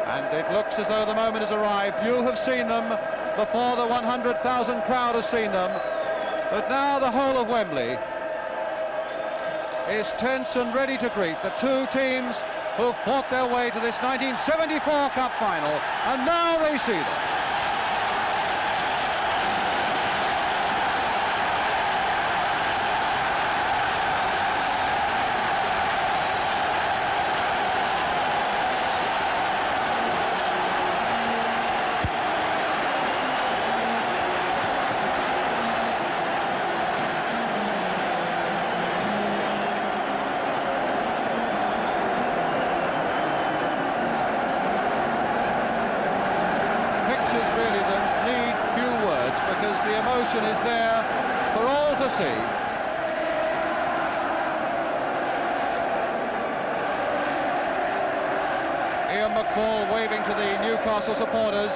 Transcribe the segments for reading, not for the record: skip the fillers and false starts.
And it looks as though the moment has arrived. You have seen them before the 100,000 crowd has seen them. But now the whole of Wembley is tense and ready to greet the two teams who fought their way to this 1974 Cup final, and now they see them. Really that need few words, because the emotion is there for all to see. Ian McFall waving to the Newcastle supporters.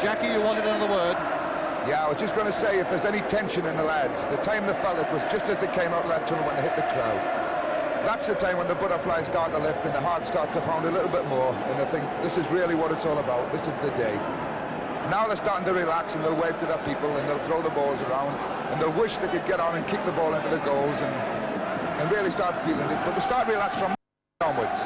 Jackie, you wanted another word? Yeah, I was just going to say, if there's any tension in the lads, the time they felt it was just as they came out of that tunnel when they hit the crowd. That's the time when the butterflies start to lift and the heart starts to pound a little bit more, and I think this is really what it's all about. This is the day. Now they're starting to relax, and they'll wave to their people, and they'll throw the balls around, and they'll wish they could get on and kick the ball into the goals and really start feeling it. But they start relax from onwards.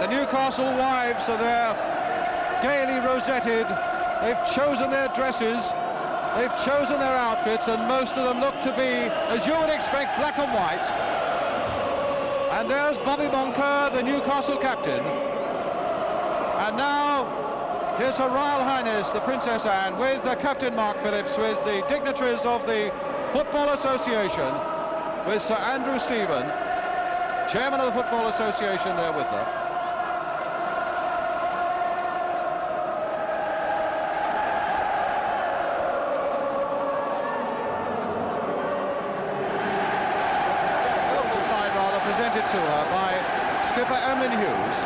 The Newcastle wives are there, gaily rosetted. They've chosen their dresses, they've chosen their outfits, and most of them look to be, as you would expect, black and white. And there's Bobby Moncur, the Newcastle captain. And now, here's Her Royal Highness, the Princess Anne, with the Captain Mark Phillips, with the dignitaries of the Football Association, with Sir Andrew Stephen, Chairman of the Football Association, there with them. Presented to her by skipper Emlyn Hughes.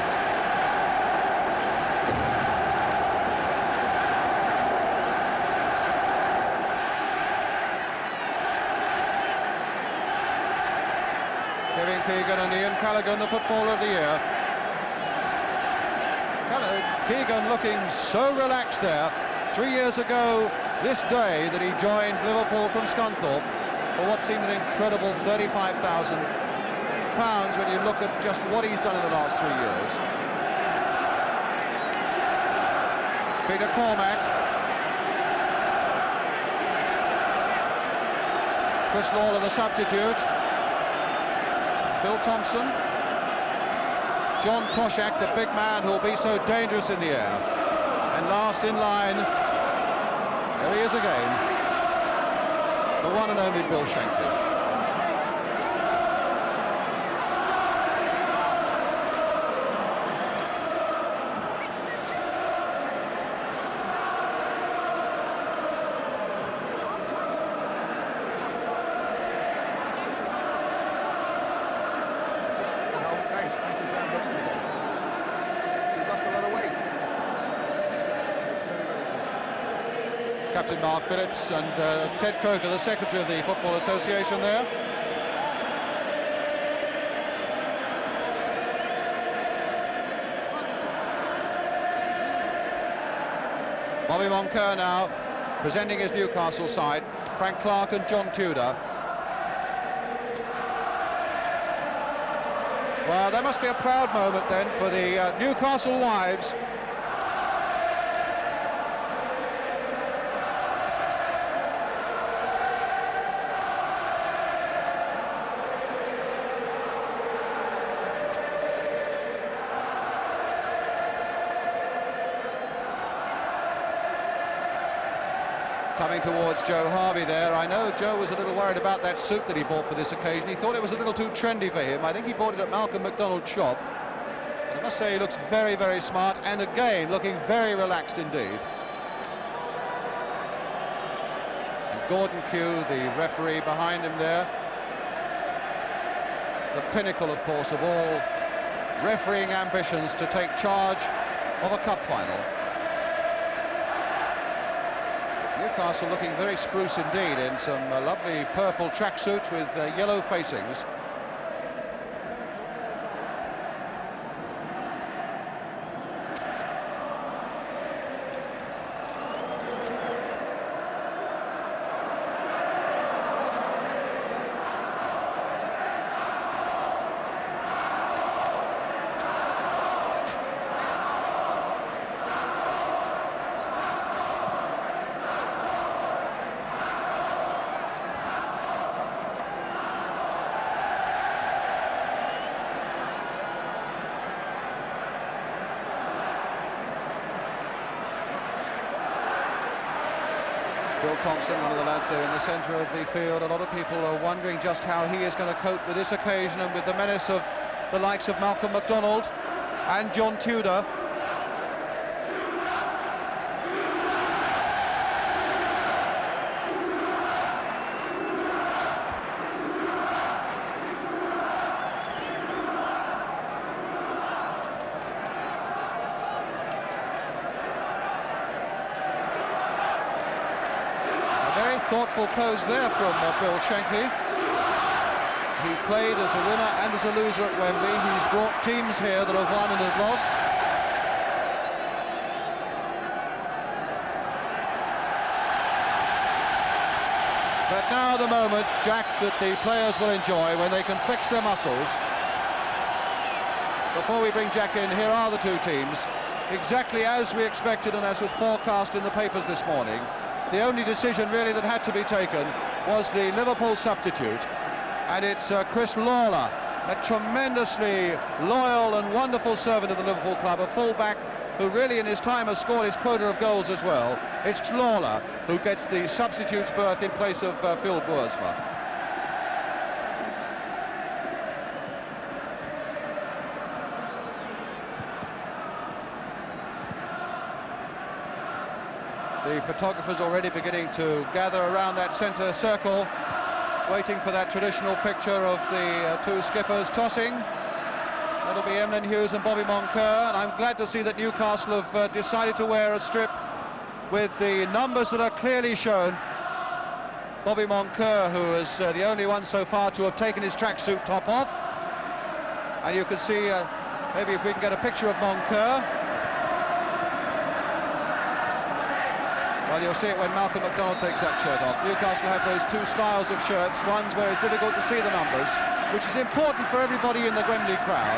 Kevin Keegan and Ian Callaghan, the Footballer of the Year. Keegan looking so relaxed there. 3 years ago this day that he joined Liverpool from Scunthorpe for what seemed an incredible £35,000 when you look at just what he's done in the last 3 years. Peter Cormack. Chris Lawler, the substitute. Phil Thompson. John Toshak, the big man who'll be so dangerous in the air. And last in line, there he is again, the one and only Bill Shankly. Captain Mark Phillips and Ted Croker, the Secretary of the Football Association there. Bobby Moncur now presenting his Newcastle side, Frank Clark and John Tudor. Well, there must be a proud moment then for the Newcastle wives. Coming towards Joe Harvey there. I know Joe was a little worried about that suit that he bought for this occasion. He thought it was a little too trendy for him. I think he bought it at Malcolm McDonald's shop. And I must say he looks very, very smart, and again looking very relaxed indeed. And Gordon Kew, the referee, behind him there. The pinnacle, of course, of all refereeing ambitions, to take charge of a cup final. Newcastle looking very spruce indeed in some lovely purple tracksuits with yellow facings. Bill Thompson, one of the lads there in the centre of the field. A lot of people are wondering just how he is going to cope with this occasion and with the menace of the likes of Malcolm MacDonald and John Tudor. Thoughtful pose there from Bill Shankly. He played as a winner and as a loser at Wembley. He's brought teams here that have won and have lost. But now the moment, Jack, that the players will enjoy when they can flex their muscles. Before we bring Jack in, here are the two teams, exactly as we expected and as was forecast in the papers this morning. The only decision really that had to be taken was the Liverpool substitute, and it's Chris Lawler, a tremendously loyal and wonderful servant of the Liverpool club, a full-back who really in his time has scored his quota of goals as well. It's Lawler who gets the substitute's berth in place of Phil Boersma. The photographers already beginning to gather around that centre circle, waiting for that traditional picture of the two skippers tossing. That'll be Emlyn Hughes and Bobby Moncur, and I'm glad to see that Newcastle have decided to wear a strip with the numbers that are clearly shown. Bobby Moncur, who is the only one so far to have taken his tracksuit top off, and you can see maybe if we can get a picture of Moncur. Well, you'll see it when Malcolm MacDonald takes that shirt off. Newcastle have those two styles of shirts, ones where it's difficult to see the numbers, which is important for everybody in the Wembley crowd,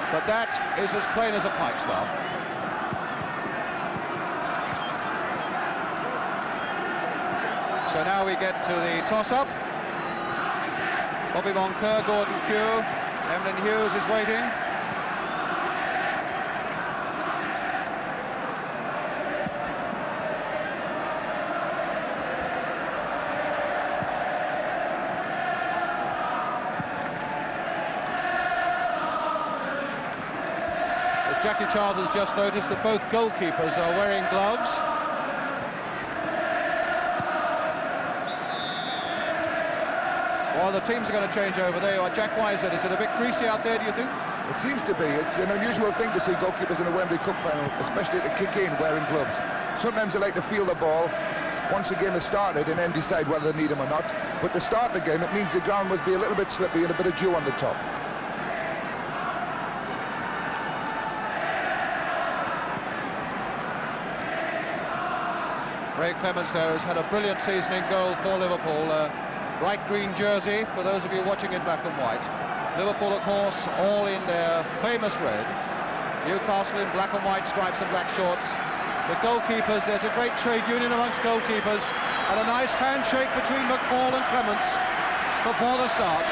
but that is as plain as a pikestaff. So now we get to the toss-up. Bobby Moncur, Gordon Kew, Emlyn Hughes is waiting. Jackie Child has just noticed that both goalkeepers are wearing gloves. Well, the teams are going to change over. There you are, Jack Wiser. Is it a bit greasy out there, do you think? It seems to be. It's an unusual thing to see goalkeepers in a Wembley Cup final, especially to kick in wearing gloves. Sometimes they like to feel the ball once the game has started and then decide whether they need them or not. But to start the game, it means the ground must be a little bit slippy and a bit of dew on the top. Ray Clements there has had a brilliant season in goal for Liverpool. Bright green jersey for those of you watching in black and white. Liverpool, of course, all in their famous red. Newcastle in black and white stripes and black shorts. The goalkeepers, there's a great trade union amongst goalkeepers, and a nice handshake between McFall and Clements before the start.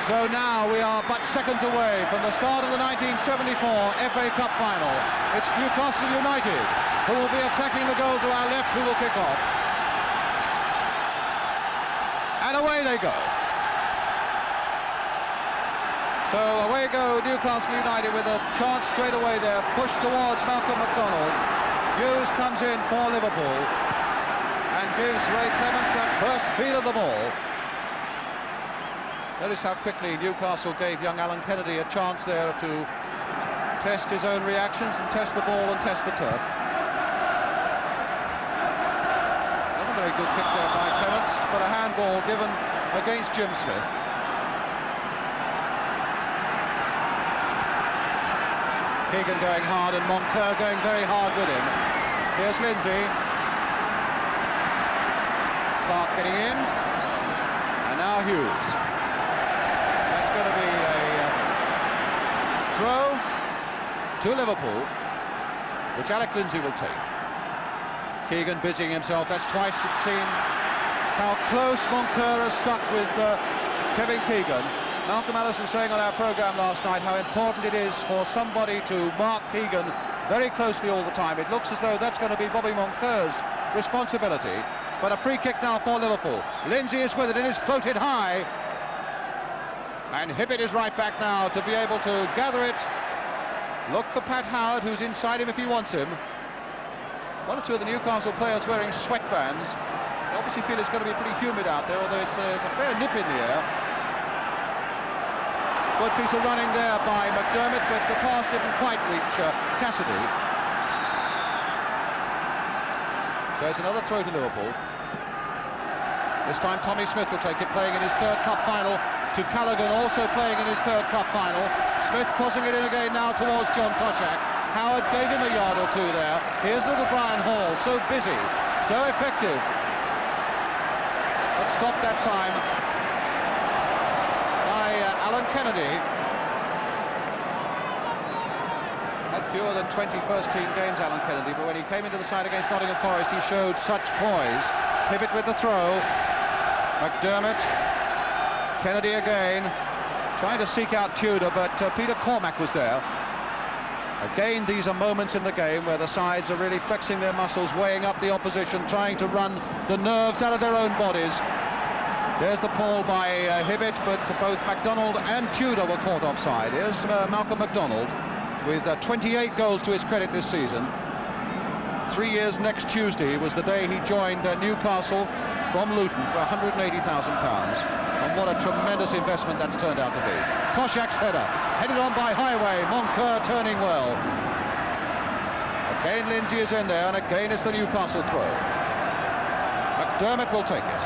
So now we are but seconds away from the start of the 1974 FA Cup final. It's Newcastle United who will be attacking the goal to our left, who will kick off. And away they go. So away go Newcastle United with a chance straight away there, pushed towards Malcolm MacDonald. Hughes comes in for Liverpool and gives Ray Clemence that first feel of the ball. Notice how quickly Newcastle gave young Alan Kennedy a chance there to test his own reactions and test the ball and test the turf. Not a very good kick there by Clemence, but a handball given against Jim Smith. Keegan going hard and Moncur going very hard with him. Here's Lindsay. Clark getting in. And now Hughes. That's going to be a throw to Liverpool, which Alec Lindsay will take. Keegan busying himself. That's twice it's seen how close Moncur has stuck with Kevin Keegan. Malcolm Allison saying on our programme last night how important it is for somebody to mark Keegan very closely all the time. It looks as though that's going to be Bobby Moncur's responsibility. But a free kick now for Liverpool. Lindsay is with it and is floated high. And Hibbett is right back now to be able to gather it. Look for Pat Howard, who's inside him if he wants him. One or two of the Newcastle players wearing sweatbands. They obviously feel it's going to be pretty humid out there, although it's a fair nip in the air. Good piece of running there by McDermott, but the pass didn't quite reach Cassidy. So it's another throw to Liverpool. This time Tommy Smith will take it, playing in his third cup final, to Callaghan, also playing in his third cup final. Smith crossing it in again now towards John Toshak. Howard gave him a yard or two there. Here's little Brian Hall, so busy, so effective. But stopped that time by Alan Kennedy. Had fewer than 20 first-team games, Alan Kennedy, but when he came into the side against Nottingham Forest, he showed such poise. Hibbett with the throw. McDermott. Kennedy again, trying to seek out Tudor, but Peter Cormack was there. Again, these are moments in the game where the sides are really flexing their muscles, weighing up the opposition, trying to run the nerves out of their own bodies. There's the pull by Hibbett, but both MacDonald and Tudor were caught offside. Here's Malcolm MacDonald with 28 goals to his credit this season. 3 years next Tuesday was the day he joined Newcastle from Luton for £180,000. And what a tremendous investment that's turned out to be. Toshak's header, headed on by Highway, Moncur turning well. Again Lindsay is in there, and again it's the Newcastle throw. McDermott will take it.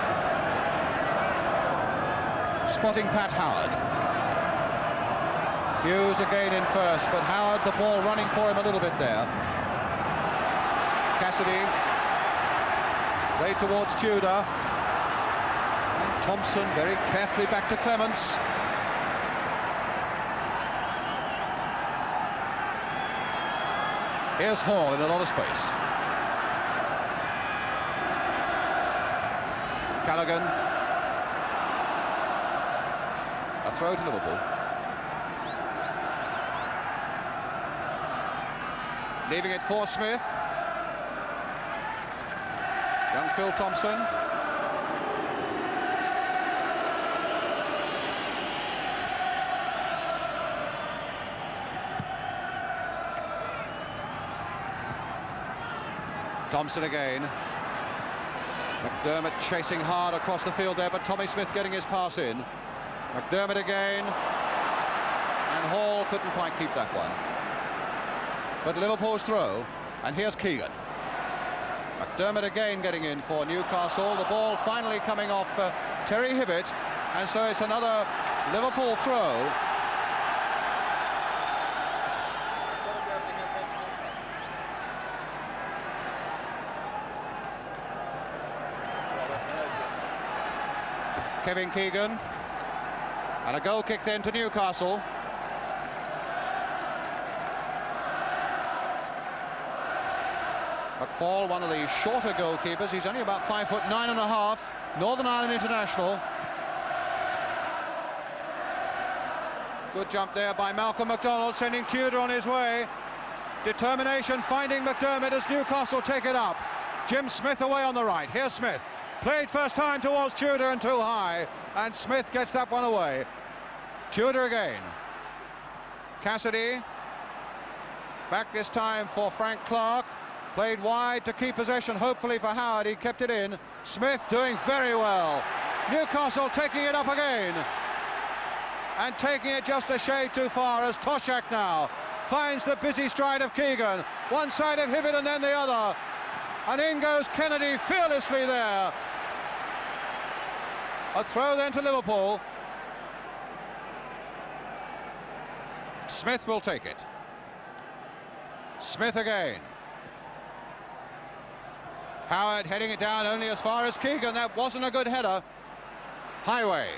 Spotting Pat Howard. Hughes again in first, but Howard, the ball running for him a little bit there. Cassidy, played towards Tudor. And Thompson very carefully back to Clemence. Here's Hall in a lot of space. Callaghan. A throw to Liverpool. Leaving it for Smith. Young Phil Thompson. Thompson again. McDermott chasing hard across the field there, but Tommy Smith getting his pass in. McDermott again. And Hall couldn't quite keep that one. But Liverpool's throw, and here's Keegan. McDermott again getting in for Newcastle. The ball finally coming off Terry Hibbett, and so it's another Liverpool throw. Kevin Keegan, and a goal kick then to Newcastle. McFall, one of the shorter goalkeepers. He's only about 5'9½", Northern Ireland international. Good jump there by Malcolm MacDonald, sending Tudor on his way. Determination finding McDermott as Newcastle take it up. Jim Smith away on the right. Here's Smith. Played first time towards Tudor and too high, and Smith gets that one away. Tudor again. Cassidy. Back this time for Frank Clark. Played wide to keep possession, hopefully for Howard. He kept it in. Smith doing very well. Newcastle taking it up again. And taking it just a shade too far as Toshak now finds the busy stride of Keegan. One side of Hibbett and then the other. And in goes Kennedy fearlessly there. A throw then to Liverpool. Smith will take it. Smith again. Howard heading it down only as far as Keegan. That wasn't a good header. Highway.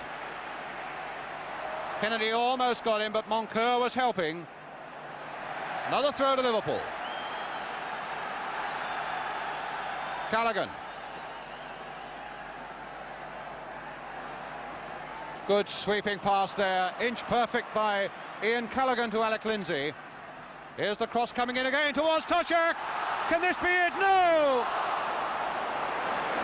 Kennedy almost got him, but Moncur was helping. Another throw to Liverpool. Callaghan. Good sweeping pass there. Inch perfect by Ian Callaghan to Alec Lindsay. Here's the cross coming in again towards Toshak. Can this be it? No!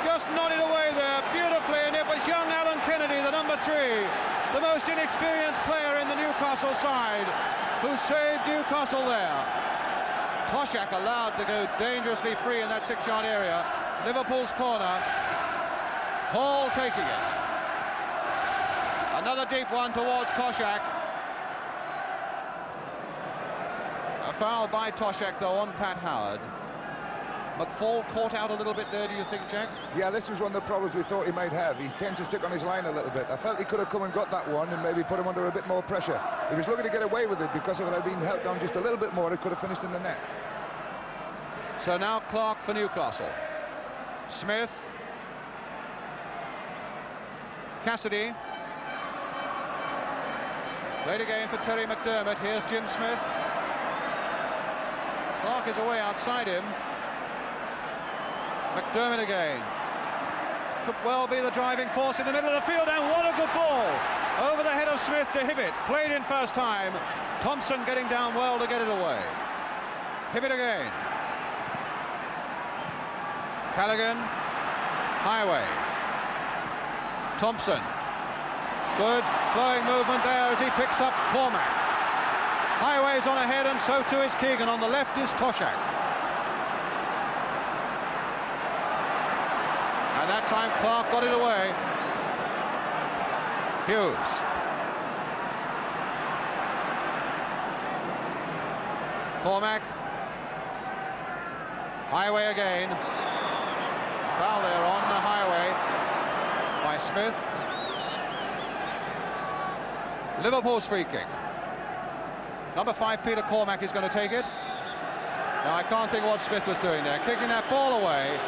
Just nodded away there beautifully, and it was young Alan Kennedy, the number 3, the most inexperienced player in the Newcastle side, who saved Newcastle there. Toshak allowed to go dangerously free in that 6-yard area. Liverpool's corner. Hall taking it. Another deep one towards Toshak. A foul by Toshak, though, on Pat Howard. McFall caught out a little bit there, do you think, Jack? Yeah, this was one of the problems we thought he might have. He tends to stick on his line a little bit. I felt he could have come and got that one and maybe put him under a bit more pressure. He was looking to get away with it because if it had been held down just a little bit more, it could have finished in the net. So now Clark for Newcastle. Smith. Cassidy. Played again for Terry McDermott. Here's Jim Smith. Clark is away outside him. McDermott again. Could well be the driving force in the middle of the field, and what a good ball! Over the head of Smith to Hibbett. Played in first time. Thompson getting down well to get it away. Hibbett again. Callaghan. Highway. Thompson. Good flowing movement there as he picks up Cormac. Highway's on ahead, and so too is Keegan. On the left is Toshak. And that time Clark got it away. Hughes. Cormac. Highway again. Foul there on the Highway by Smith. Liverpool's free kick. Number 5, Peter Cormac, is going to take it. Now, I can't think what Smith was doing there, kicking that ball away.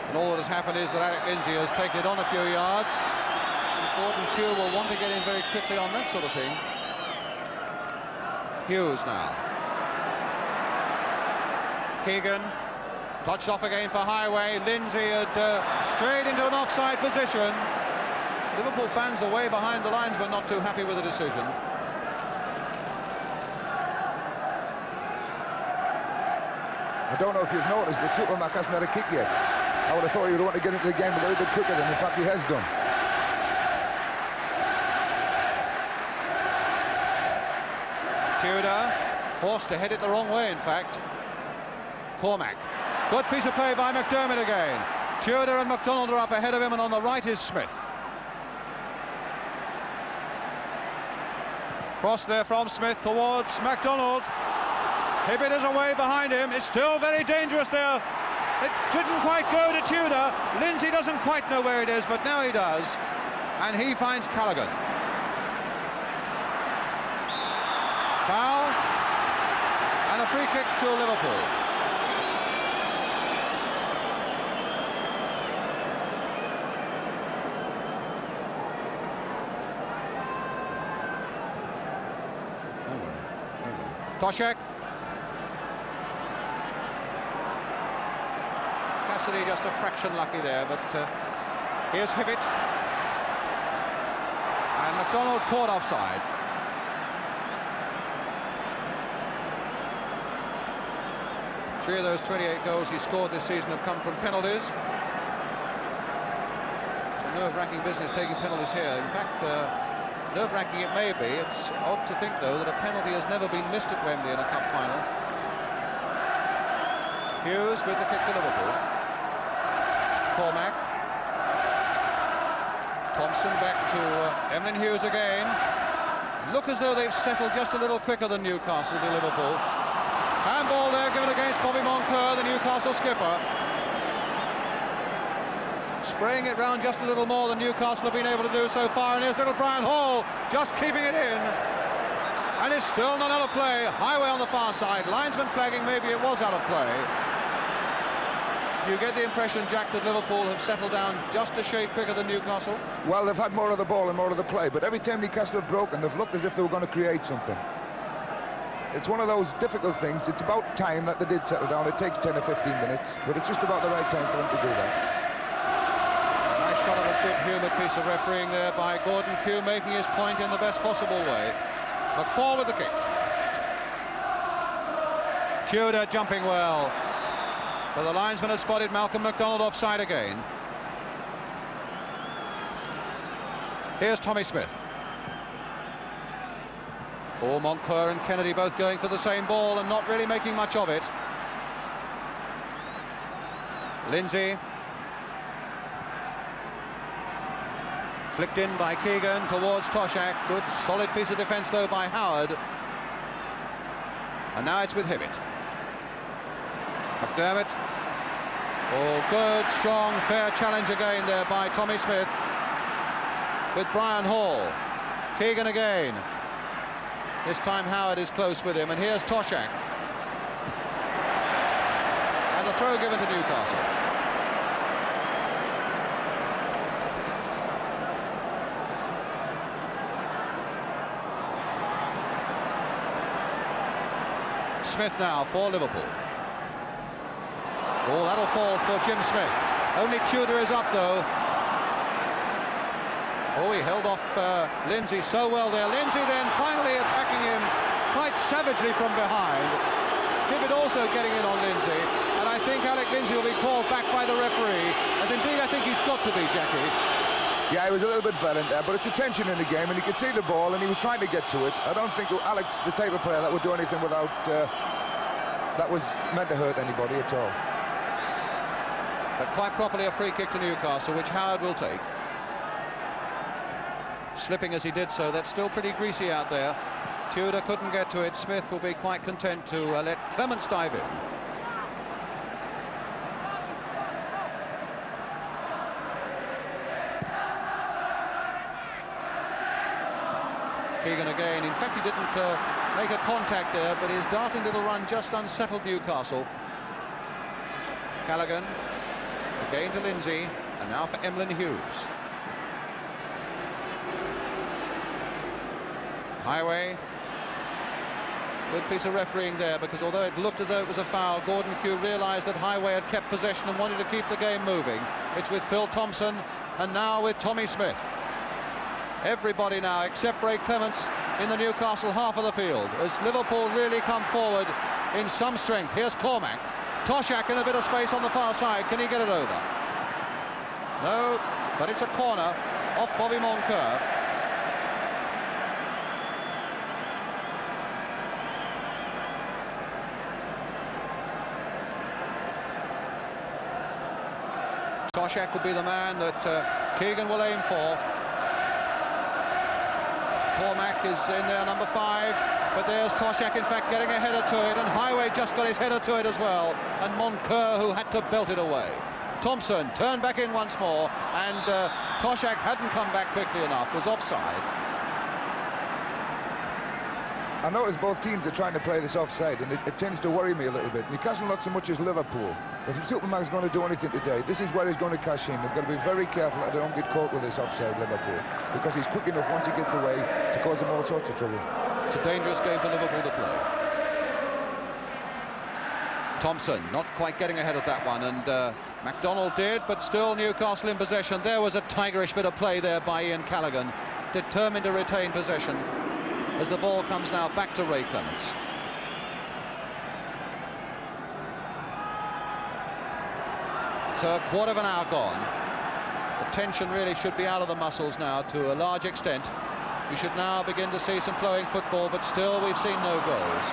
And all that has happened is that Alec Lindsay has taken it on a few yards. Gordon Pugh will want to get in very quickly on that sort of thing. Hughes now. Keegan. Touched off again for Highway. Lindsay had strayed into an offside position. Liverpool fans away behind the lines were not too happy with the decision. I don't know if you've noticed, but Supermac hasn't had a kick yet. I would have thought he would want to get into the game a little bit quicker than in fact he has done. Tudor forced to head it the wrong way, in fact. Cormac. Good piece of play by McDermott again. Tudor and McDonald are up ahead of him, and on the right is Smith. Cross there from Smith towards McDonald. Hibbett is away behind him. It's still very dangerous there. It didn't quite go to Tudor. Lindsay doesn't quite know where it is, but now he does. And he finds Callaghan. Foul. And a free kick to Liverpool. Toshak. Cassidy just a fraction lucky there, but here's Hibbett. And McDonald caught offside. Three of those 28 goals he scored this season have come from penalties. Some nerve-wracking business taking penalties here. In fact, nerve-wracking it may be. It's odd to think, though, that a penalty has never been missed at Wembley in a cup final. Hughes with the kick to Liverpool. Cormac. Thompson back to Emlyn Hughes again. Look as though they've settled just a little quicker than Newcastle to Liverpool. Handball there given against Bobby Moncur, the Newcastle skipper. Spraying it round just a little more than Newcastle have been able to do so far, and here's little Brian Hall just keeping it in. And it's still not out of play. Highway on the far side, linesman flagging maybe it was out of play. Do you get the impression, Jack, that Liverpool have settled down just a shade quicker than Newcastle? Well, they've had more of the ball and more of the play, but every time Newcastle have broken, they've looked as if they were going to create something. It's one of those difficult things. It's about time that they did settle down. It takes 10 or 15 minutes, but it's just about the right time for them to do that. Nice shot of a good-humoured piece of refereeing there by Gordon Kew, making his point in the best possible way. McFall with the kick. Tudor jumping well. But the linesman had spotted Malcolm MacDonald offside again. Here's Tommy Smith. Oh, Moncur and Kennedy both going for the same ball and not really making much of it. Lindsay. Flicked in by Keegan towards Toshak. Good solid piece of defence though by Howard. And now it's with Hibbett. McDermott. Oh, good, strong, fair challenge again there by Tommy Smith. With Brian Hall. Keegan again. This time Howard is close with him, and here's Toshak. And the throw given to Newcastle. Smith now for Liverpool. Oh, that'll fall for Jim Smith. Only Tudor is up, though. Oh, he held off Lindsay so well there. Lindsay then finally attacking him quite savagely from behind. Hibbett also getting in on Lindsay. And I think Alec Lindsay will be called back by the referee, as indeed I think he's got to be, Jackie. Yeah, he was a little bit violent there, but it's a tension in the game, and you could see the ball, and he was trying to get to it. I don't think Alex, the type of player that would do anything without that was meant to hurt anybody at all. But quite properly a free kick to Newcastle, which Howard will take. Slipping as he did so, that's still pretty greasy out there. Tudor couldn't get to it. Smith will be quite content to let Clements dive in. Keegan again. In fact, he didn't make a contact there, but his darting little run just unsettled Newcastle. Callaghan again to Lindsay, and now for Emlyn Hughes. Highway. Good piece of refereeing there, because although it looked as though it was a foul, Gordon Kew realised that Highway had kept possession and wanted to keep the game moving. It's with Phil Thompson, and now with Tommy Smith. Everybody now, except Ray Clements, in the Newcastle half of the field, as Liverpool really come forward in some strength. Here's Cormac. Toshak in a bit of space on the far side. Can he get it over? No, but it's a corner off Bobby Moncur. Toshak will be the man that Keegan will aim for. Cormac is in there, number 5, but there's Toshak in fact getting a header to it, and Highway just got his header to it as well, and Moncur who had to belt it away. Thompson turned back in once more, and Toshak hadn't come back quickly enough, was offside. I notice both teams are trying to play this offside, and it tends to worry me a little bit. Newcastle not so much as Liverpool. If Superman's going to do anything today, this is where he's going to cash in. They've got to be very careful that they don't get caught with this offside, Liverpool, because he's quick enough once he gets away to cause them all sorts of trouble. It's a dangerous game for Liverpool to play. Thompson not quite getting ahead of that one, and MacDonald did, but still Newcastle in possession. There was a tigerish bit of play there by Ian Callaghan, determined to retain possession, as the ball comes now back to Ray Clements. So a quarter of an hour gone. The tension really should be out of the muscles now to a large extent. We should now begin to see some flowing football, but still we've seen no goals.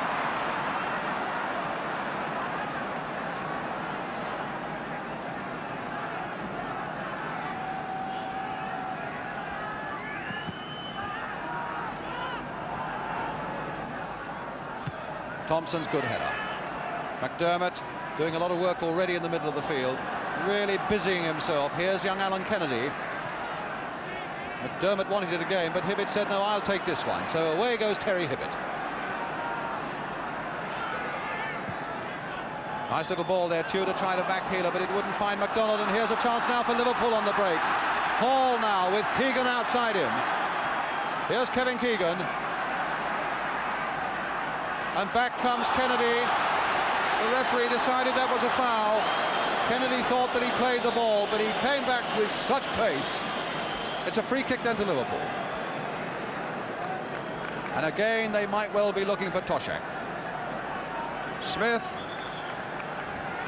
Thompson's good header. McDermott doing a lot of work already in the middle of the field, really busying himself. Here's young Alan Kennedy. McDermott wanted it again, but Hibbett said, no, I'll take this one. So away goes Terry Hibbett. Nice little ball there, Tudor tried a backheeler, but it wouldn't find McDonald, and here's a chance now for Liverpool on the break. Hall now with Keegan outside him. Here's Kevin Keegan. And back comes Kennedy. The referee decided that was a foul. Kennedy thought that he played the ball, but he came back with such pace. It's a free kick then to Liverpool. And again, they might well be looking for Toshak. Smith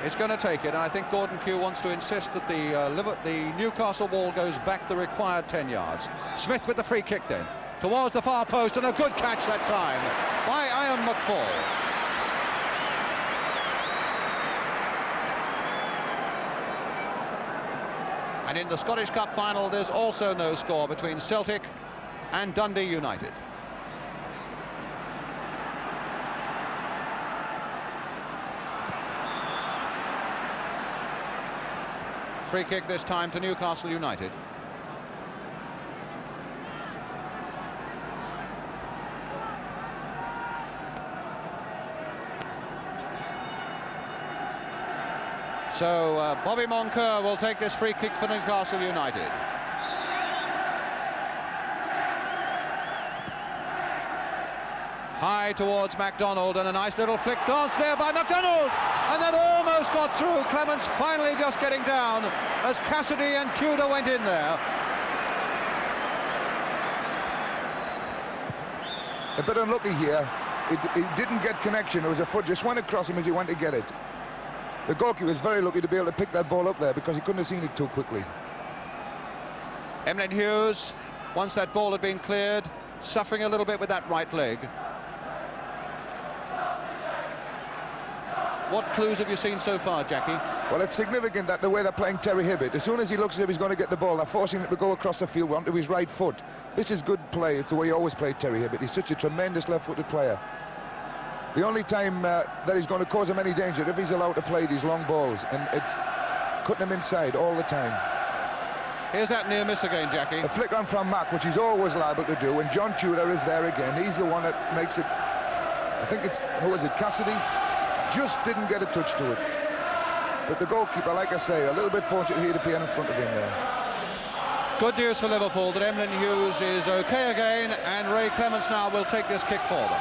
is going to take it, and I think Gordon Kew wants to insist that the Newcastle ball goes back the required 10 yards. Smith with the free kick then, towards the far post, and a good catch that time by Ian McFall. And in the Scottish Cup final, there's also no score between Celtic and Dundee United. Free kick this time to Newcastle United. So Bobby Moncur will take this free kick for Newcastle United. High towards MacDonald, and a nice little flick dance there by MacDonald, and that almost got through. Clements finally just getting down as Cassidy and Tudor went in there. A bit unlucky here. He didn't get connection. There was a foot just went across him as he went to get it. The goalkeeper was very lucky to be able to pick that ball up there because he couldn't have seen it too quickly. Emlyn Hughes, once that ball had been cleared, suffering a little bit with that right leg. What clues have you seen so far, Jackie? Well, it's significant that the way they're playing Terry Hibbett, as soon as he looks as if he's going to get the ball, they're forcing him to go across the field onto his right foot. This is good play. It's the way he always played Terry Hibbett. He's such a tremendous left-footed player. The only time that he's going to cause him any danger if he's allowed to play these long balls, and it's cutting him inside all the time. Here's that near miss again, Jackie. A flick on from Mack, which he's always liable to do, and John Tudor is there again. He's the one that makes it. I think it's, who is it, Cassidy? Just didn't get a touch to it. But the goalkeeper, like I say, a little bit fortunate here to be in front of him there. Good news for Liverpool that Emlyn Hughes is okay again, and Ray Clements now will take this kick for them.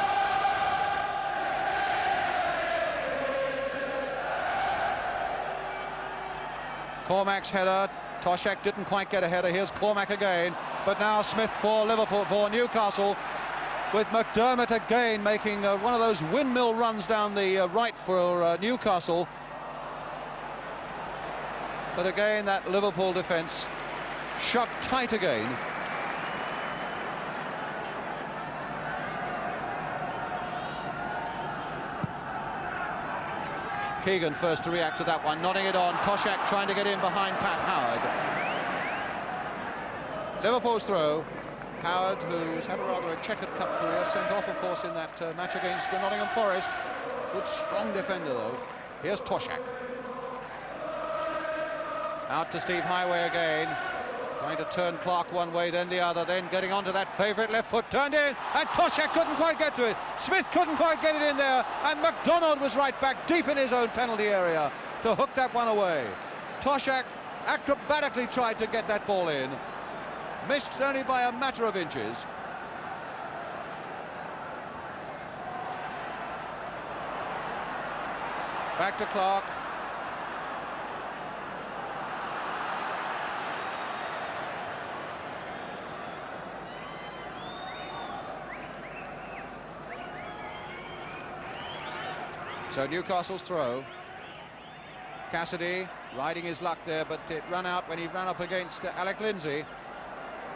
Cormac's header. Toshak didn't quite get a header. Here's Cormac again, but now Smith for Liverpool, for Newcastle, with McDermott again making one of those windmill runs down the right for Newcastle. But again, that Liverpool defence shut tight again. Keegan first to react to that one, nodding it on. Toshak trying to get in behind Pat Howard. Liverpool's throw. Howard, who's had a checkered cup career, sent off, of course, in that match against Nottingham Forest. Good, strong defender, though. Here's Toshak. Out to Steve Highway again. Trying to turn Clark one way, then the other, then getting onto that favourite left foot, turned in, and Toshak couldn't quite get to it. Smith couldn't quite get it in there, and MacDonald was right back deep in his own penalty area to hook that one away. Toshak acrobatically tried to get that ball in. Missed only by a matter of inches. Back to Clark. So Newcastle's throw. Cassidy riding his luck there, but it ran out when he ran up against Alec Lindsay.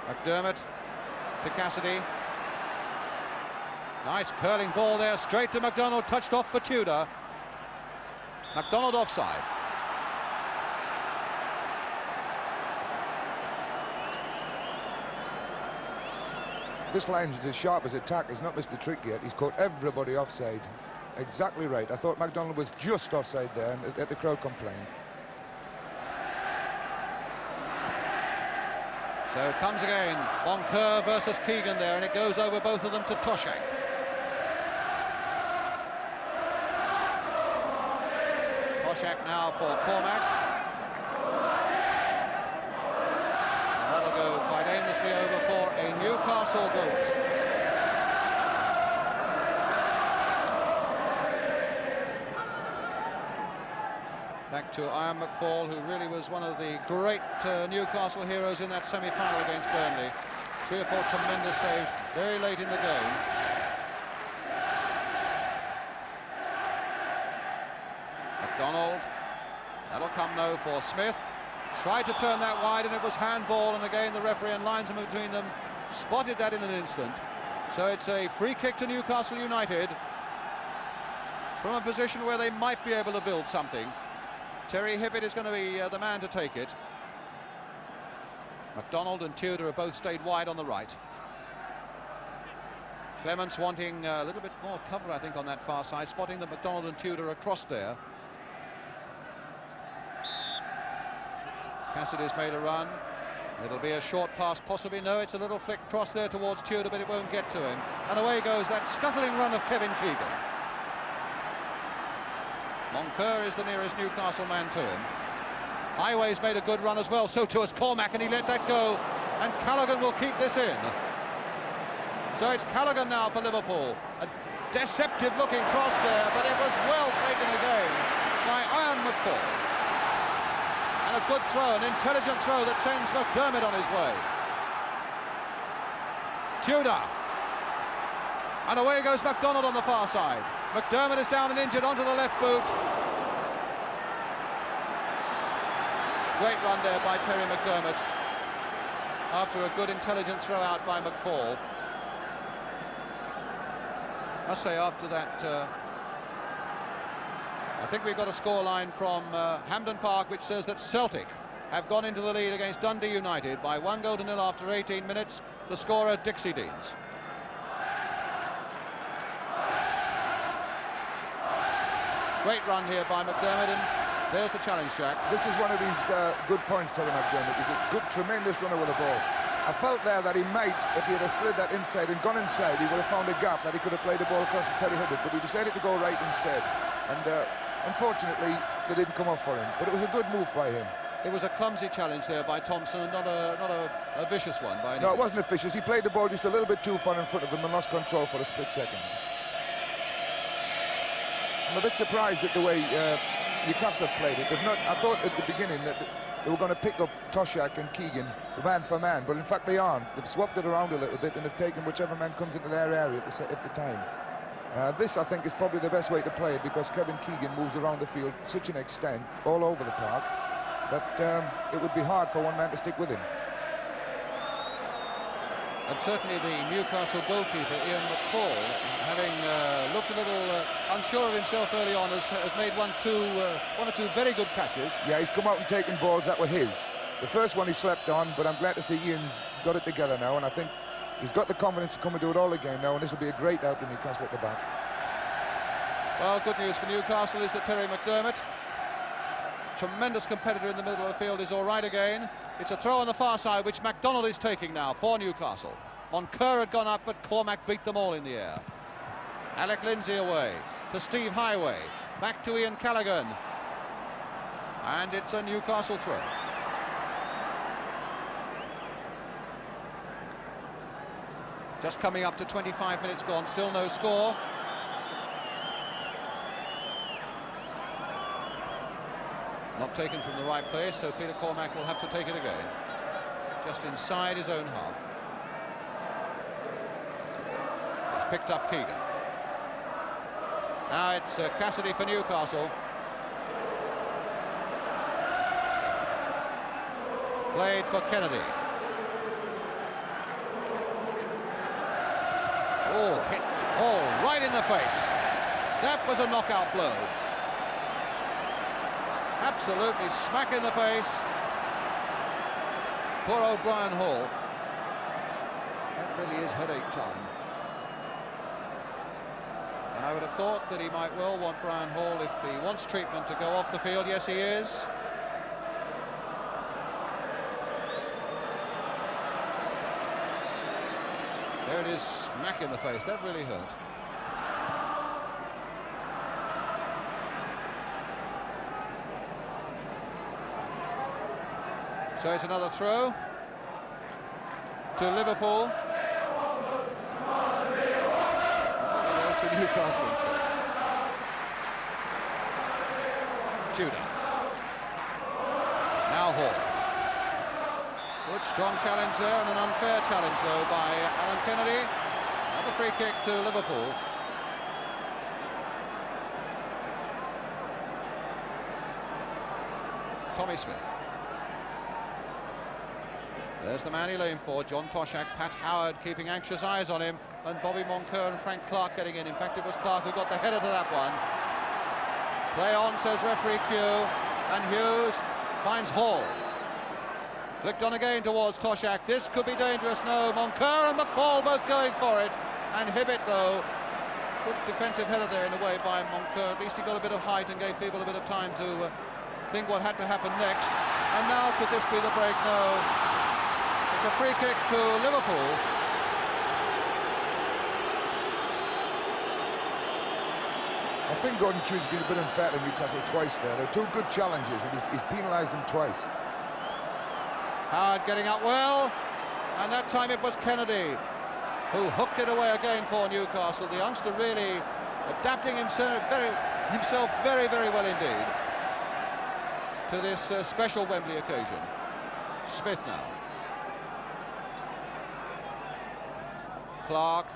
McDermott to Cassidy. Nice curling ball there, straight to MacDonald, touched off for Tudor. MacDonald offside. This line's as sharp as a tack. He's not missed the trick yet. He's caught everybody offside. Exactly right. I thought MacDonald was just offside there, and the crowd complained. So it comes again. Moncur versus Keegan there, and it goes over both of them to Toshak. Toshak now for Cormac. And that'll go quite aimlessly over for a Newcastle goal. Back to Ian McFall, who really was one of the great Newcastle heroes in that semi-final against Burnley. 3 or 4 tremendous saves very late in the game. MacDonald, that'll come now for Smith. Tried to turn that wide and it was handball, and again the referee and linesman between them spotted that in an instant. So it's a free kick to Newcastle United from a position where they might be able to build something. Terry Hibbett is going to be the man to take it. MacDonald and Tudor have both stayed wide on the right. Clements wanting a little bit more cover, I think, on that far side, spotting that MacDonald and Tudor across there. Cassidy's made a run. It'll be a short pass, possibly. No, it's a little flick cross there towards Tudor, but it won't get to him. And away goes that scuttling run of Kevin Keegan. Moncur is the nearest Newcastle man to him. Highway's made a good run as well, so too has Cormac, and he let that go. And Callaghan will keep this in. So it's Callaghan now for Liverpool. A deceptive-looking cross there, but it was well taken again by Ian McFall. And a good throw, an intelligent throw that sends McDermott on his way. Tudor. And away goes MacDonald on the far side. McDermott is down and injured onto the left boot. Great run there by Terry McDermott after a good intelligent throw out by McFall. I must say, after that, I think we've got a scoreline from Hampden Park which says that Celtic have gone into the lead against Dundee United by 1-0 after 18 minutes. The scorer, Dixie Deans. Great run here by McDermott, and there's the challenge track. This is one of his good points, Terry McDermott. He's a good, tremendous runner with the ball. I felt there that he might, if he had slid that inside and gone inside, he would have found a gap that he could have played the ball across to Terry Hibbett, but he decided to go right instead. And unfortunately, they didn't come off for him. But it was a good move by him. It was a clumsy challenge there by Thompson, not a vicious one by any No, means. it wasn't vicious. He played the ball just a little bit too far in front of him and lost control for a split second. I'm a bit surprised at the way Newcastle have played it. They've not. I thought at the beginning that they were going to pick up Toshak and Keegan man for man, but in fact they aren't. They've swapped it around a little bit and have taken whichever man comes into their area at the time. This, I think, is probably the best way to play it, because Kevin Keegan moves around the field to such an extent, all over the park, that it would be hard for one man to stick with him. And certainly the Newcastle goalkeeper, Ian McFall, having looked a little unsure of himself early on, has made one or two very good catches. Yeah, he's come out and taken balls that were his. The first one he slept on, but I'm glad to see Ian's got it together now, and I think he's got the confidence to come and do it all again now, and this will be a great help to Newcastle at the back. Well, good news for Newcastle is that Terry McDermott, tremendous competitor in the middle of the field, is all right again. It's a throw on the far side, which MacDonald is taking now for Newcastle. Moncur had gone up, but Cormac beat them all in the air. Alec Lindsay away to Steve Highway, back to Ian Callaghan, and it's a Newcastle throw. Just coming up to 25 minutes gone, still no score. Not taken from the right place, so Peter Cormac will have to take it again. Just inside his own half. He's picked up Keegan. Now it's Cassidy for Newcastle. Played for Kennedy. Oh, hit Hall right in the face. That was a knockout blow. Absolutely smack in the face. Poor old Brian Hall. That really is headache time. And I would have thought that he might well want Brian Hall, if he wants treatment, to go off the field. Yes, he is. There it is, smack in the face. That really hurt. So it's another throw to Liverpool. To Newcastle instead. Tudor. Now Hall. Good strong challenge there, and an unfair challenge though by Alan Kennedy. Another free kick to Liverpool. Tommy Smith. There's the man he lay in for, John Toshak. Pat Howard keeping anxious eyes on him, and Bobby Moncur and Frank Clark getting in. In fact, it was Clark who got the header to that one. Play on, says referee Q, and Hughes finds Hall. Flicked on again towards Toshak. This could be dangerous. No, Moncur and McFall both going for it. And Hibbett, though, good defensive header there in a way by Moncur. At least he got a bit of height and gave people a bit of time to think what had to happen next. And now could this be the break? No. It's a free kick to Liverpool. I think Gordon Q's been a bit unfair to Newcastle twice there. They're two good challenges, and he's penalised them twice. Howard getting up well, and that time it was Kennedy who hooked it away again for Newcastle. The youngster really adapting himself very, very well indeed to this special Wembley occasion. Smith now. Clark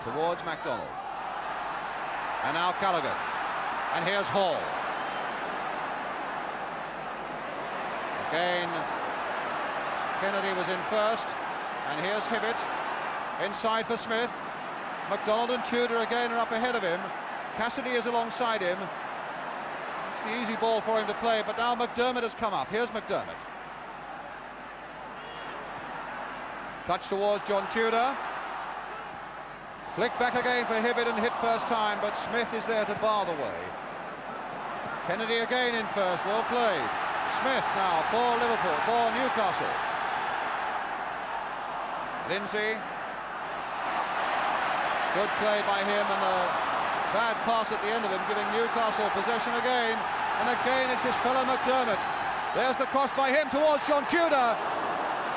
towards MacDonald. And now Callaghan. And here's Hall. Again, Kennedy was in first. And here's Hibbett. Inside for Smith. MacDonald and Tudor again are up ahead of him. Cassidy is alongside him. It's the easy ball for him to play, but now McDermott has come up. Here's McDermott. Touch towards John Tudor. Flick back again for Hibbett and hit first time, but Smith is there to bar the way. Kennedy again in first, well played. Smith now for Liverpool, for Newcastle. Lindsay. Good play by him, and a bad pass at the end of him, giving Newcastle possession again. And again it's his fellow McDermott. There's the cross by him towards John Tudor.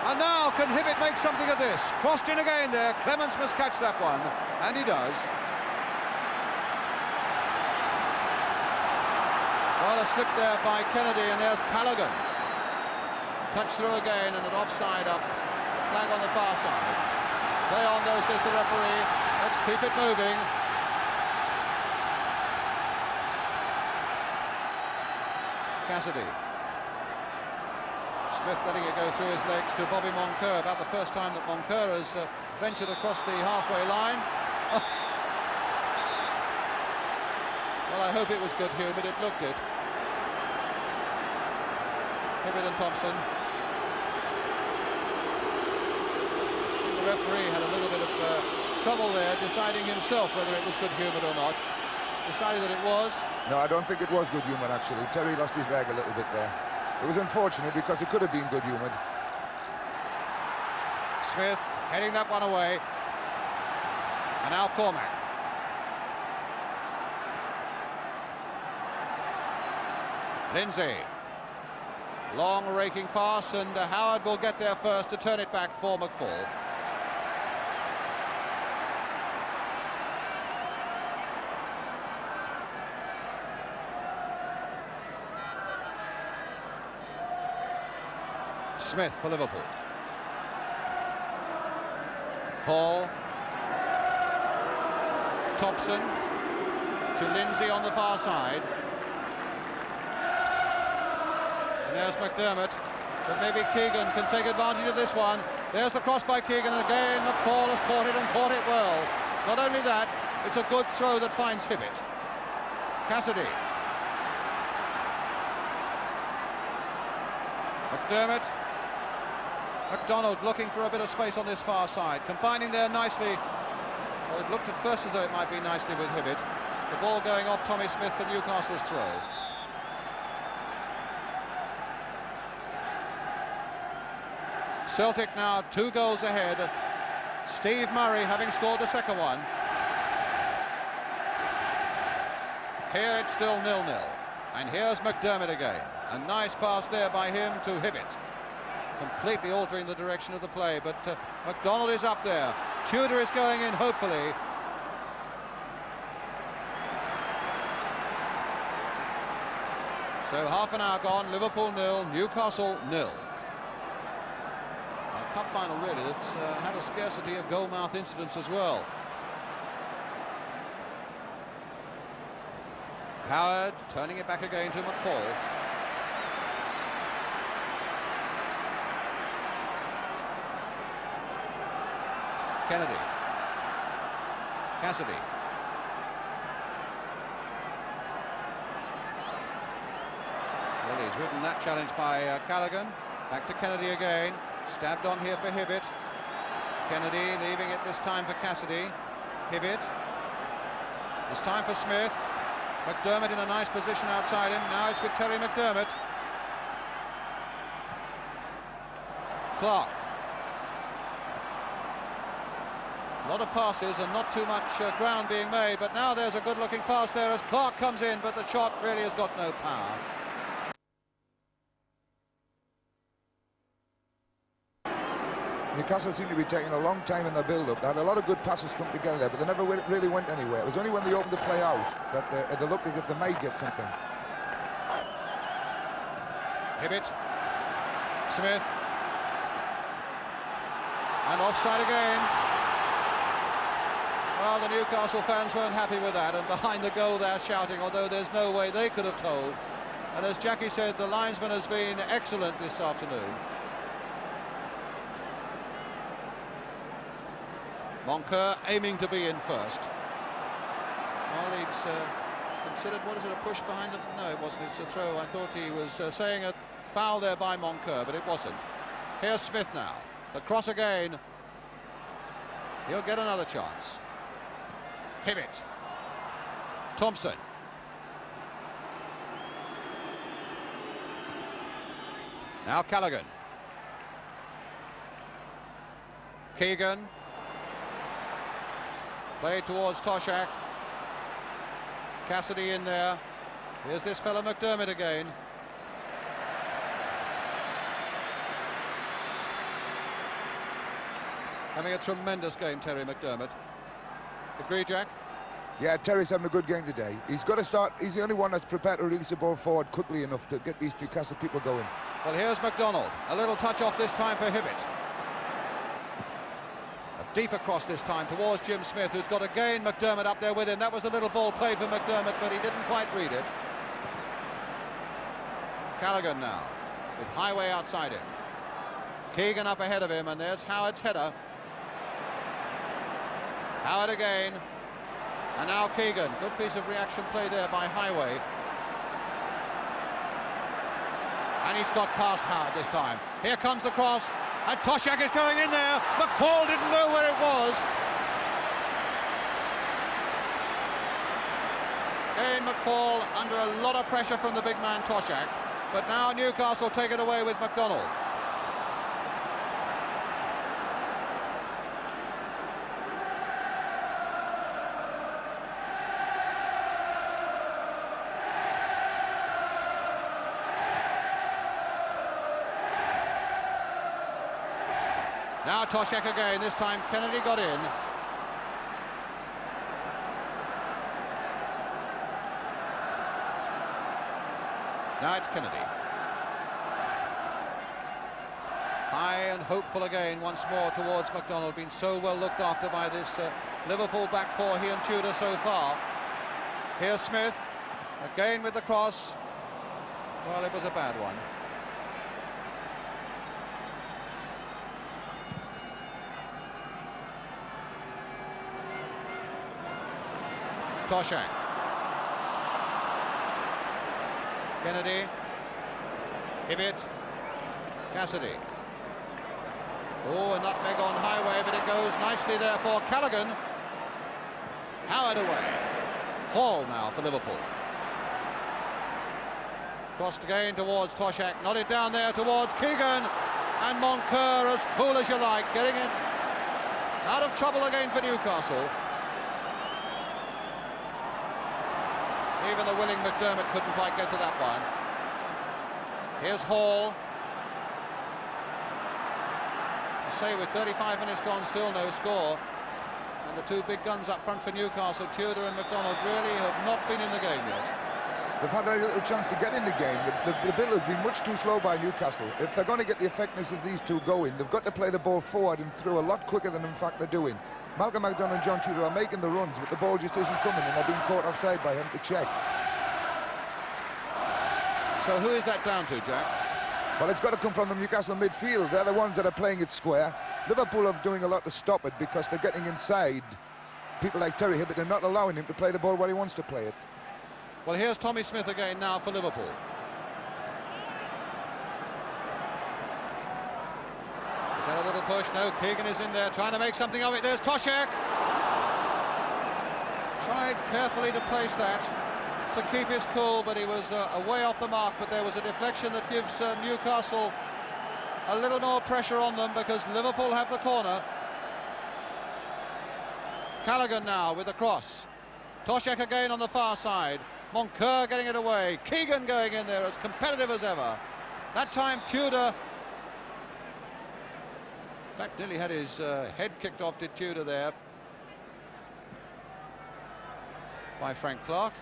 And now can Hibbett make something of this? Crossed in again there. Clements must catch that one, and he does. Well, a slip there by Kennedy, and there's Callaghan. Touch through again, and an offside up. Flag on the far side. Play on though, says the referee. Let's keep it moving. Cassidy. Smith letting it go through his legs to Bobby Moncur. About the first time that Moncur has ventured across the halfway line. Well, I hope it was good humoured. It looked it. Hibbett and Thompson. The referee had a little bit of trouble there, deciding himself whether it was good humoured or not. Decided that it was. No, I don't think it was good humoured, actually. Terry lost his leg a little bit there. It was unfortunate because it could have been good humoured. Smith heading that one away. And now Cormac. Lindsay. Long raking pass, and Howard will get there first to turn it back for McFall. Smith for Liverpool. Hall. Thompson to Lindsay on the far side. And there's McDermott, but maybe Keegan can take advantage of this one. There's the cross by Keegan, and again McFall has caught it and caught it well. Not only that, it's a good throw that finds Hibbett. Cassidy. McDermott. McDonald looking for a bit of space on this far side, combining there nicely. Well, it looked at first as though it might be nicely with Hibbett. The ball going off Tommy Smith for Newcastle's throw. Celtic now 2 goals ahead. Steve Murray having scored the second one. Here it's still 0-0. And here's McDermott again. A nice pass there by him to Hibbett. Completely altering the direction of the play, but McDonald is up there. Tudor is going in, hopefully. So half an hour gone, Liverpool 0, Newcastle 0. A cup final really that's had a scarcity of goal-mouth incidents as well. Howard turning it back again to McFall. Kennedy. Cassidy. Well, he's ridden that challenge by Callaghan. Back to Kennedy again. Stabbed on here for Hibbett. Kennedy leaving it this time for Cassidy. Hibbett. It's time for Smith. McDermott in a nice position outside him. Now it's with Terry McDermott. Clark. A lot of passes and not too much ground being made, but now there's a good-looking pass there as Clark comes in, but the shot really has got no power. Newcastle seemed to be taking a long time in their build-up. They had a lot of good passes strung together there, but they never really went anywhere. It was only when they opened the play out that they looked as if they might get something. Hibbett. Smith. And offside again. Well, the Newcastle fans weren't happy with that, and behind the goal they're shouting, although there's no way they could have told. And as Jackie said, the linesman has been excellent this afternoon. Moncur aiming to be in first. Well, he's considered, what is it, a push behind him? No, it wasn't, it's a throw. I thought he was saying a foul there by Moncur, but it wasn't. Here's Smith now. The cross again. He'll get another chance. Hibbett. Thompson. Now Callaghan. Keegan. Played towards Toshak. Cassidy in there. Here's this fellow McDermott again. Having a tremendous game, Terry McDermott. Agree, Jack? Yeah, Terry's having a good game today. He's got to start. He's the only one that's prepared to release the ball forward quickly enough to get these Newcastle people going. Well, here's McDonald. A little touch off this time for Hibbett. A deep across this time towards Jim Smith, who's got again McDermott up there with him. That was a little ball played for McDermott, but he didn't quite read it. Callaghan now, with Highway outside him. Keegan up ahead of him, and there's Howard's header. Howard again, and now Keegan. Good piece of reaction play there by Highway. And he's got past Howard this time. Here comes the cross, and Toshak is going in there. McFall didn't know where it was. Again, McFall under a lot of pressure from the big man Toshak, but now Newcastle take it away with McDonald. Now Toshak again, this time Kennedy got in. Now it's Kennedy. High and hopeful again once more towards McDonald, been so well looked after by this Liverpool back four, he and Tudor so far. Here's Smith, again with the cross. Well, it was a bad one. Toshak. Kennedy. Hibbett. Cassidy. Oh, a nutmeg on Highway, but it goes nicely there for Callaghan. Howard away. Hall now for Liverpool. Crossed again towards Toshak, nodded down there towards Keegan, and Moncur, as cool as you like, getting it out of trouble again for Newcastle. Even the willing McDermott couldn't quite get to that one. Here's Hall. I say, with 35 minutes gone, still no score. And the two big guns up front for Newcastle, Tudor and McDonald, really have not been in the game yet. They've had a little chance to get in the game. The build has been much too slow by Newcastle. If they're going to get the effectiveness of these two going, they've got to play the ball forward and through a lot quicker than in fact they're doing. Malcolm McDonald and John Tudor are making the runs, but the ball just isn't coming, and they're being caught offside by him to check. So who is that down to, Jack? Well, it's got to come from the Newcastle midfield. They're the ones that are playing it square. Liverpool are doing a lot to stop it because they're getting inside people like Terry Hibbett and not allowing him to play the ball where he wants to play it. Well, here's Tommy Smith again now for Liverpool. Is that a little push? No, Keegan is in there trying to make something of it. There's Toshak. Tried carefully to place that to keep his cool, but he was away off the mark. But there was a deflection that gives Newcastle a little more pressure on them because Liverpool have the corner. Callaghan now with the cross. Toshak again on the far side. Moncur getting it away. Keegan going in there as competitive as ever. That time Tudor, in fact, nearly had his head kicked off, did Tudor there by Frank Clark.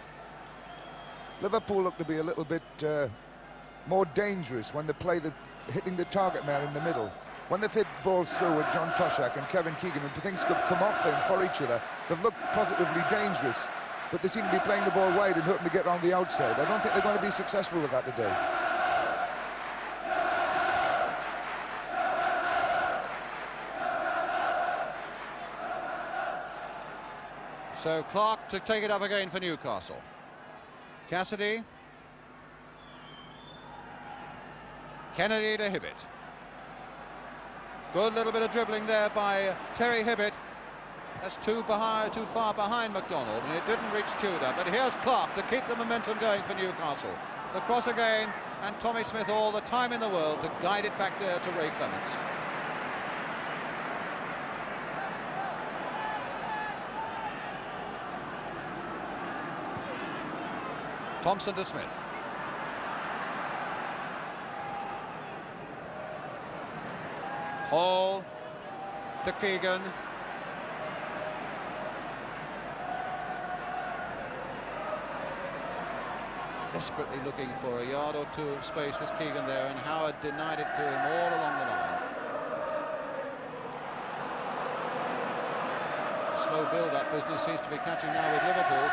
Liverpool look to be a little bit more dangerous when they play hitting the target man in the middle. When they've hit balls through with John Toshak and Kevin Keegan, and things have come off them for each other, they've looked positively dangerous, but they seem to be playing the ball wide and hoping to get on the outside. I don't think they're going to be successful with that today. So Clark to take it up again for Newcastle. Cassidy. Kennedy to Hibbett. Good little bit of dribbling there by Terry Hibbett. That's too far behind McDonald, and it didn't reach Tudor. But here's Clark to keep the momentum going for Newcastle. The cross again, and Tommy Smith all the time in the world to guide it back there to Ray Clements. Thompson to Smith. Hall to Keegan. Desperately looking for a yard or two of space was Keegan there, and Howard denied it to him all along the line. Slow build-up business seems to be catching now with Liverpool.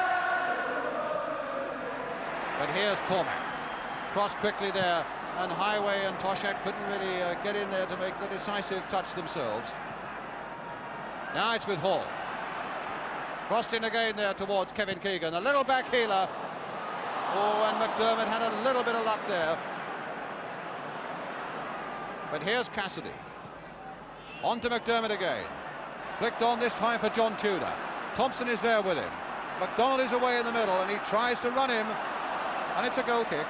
But here's Cormac. Cross quickly there, and Highway and Toshak couldn't really get in there to make the decisive touch themselves. Now it's with Hall. Crossed in again there towards Kevin Keegan. A little back heeler. Oh, and McDermott had a little bit of luck there. But here's Cassidy. On to McDermott again. Flicked on this time for John Tudor. Thompson is there with him. McDonald is away in the middle, and he tries to run him. And it's a goal kick.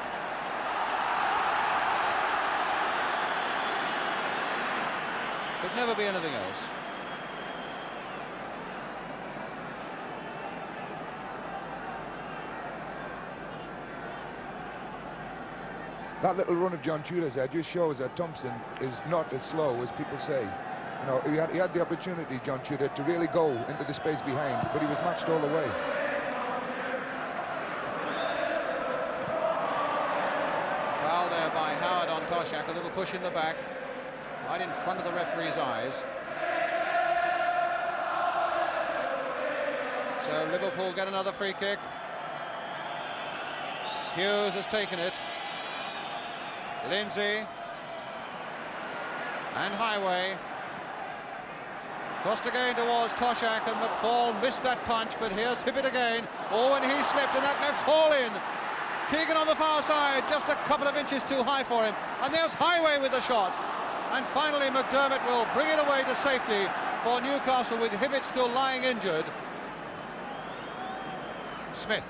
Could never be anything else. That little run of John Tudor's there just shows that Thompson is not as slow as people say. You know, he had the opportunity, John Tudor, to really go into the space behind, but he was matched all the way. Foul there by Howard on Toshak, a little push in the back, right in front of the referee's eyes. So Liverpool get another free kick. Hughes has taken it. Lindsay and Highway. Crossed again towards Toshak, and McFall missed that punch, but here's Hibbett again. Oh, and he slipped, and that left's all in. Keegan on the far side, just a couple of inches too high for him. And there's Highway with the shot. And finally McDermott will bring it away to safety for Newcastle, with Hibbett still lying injured. Smith.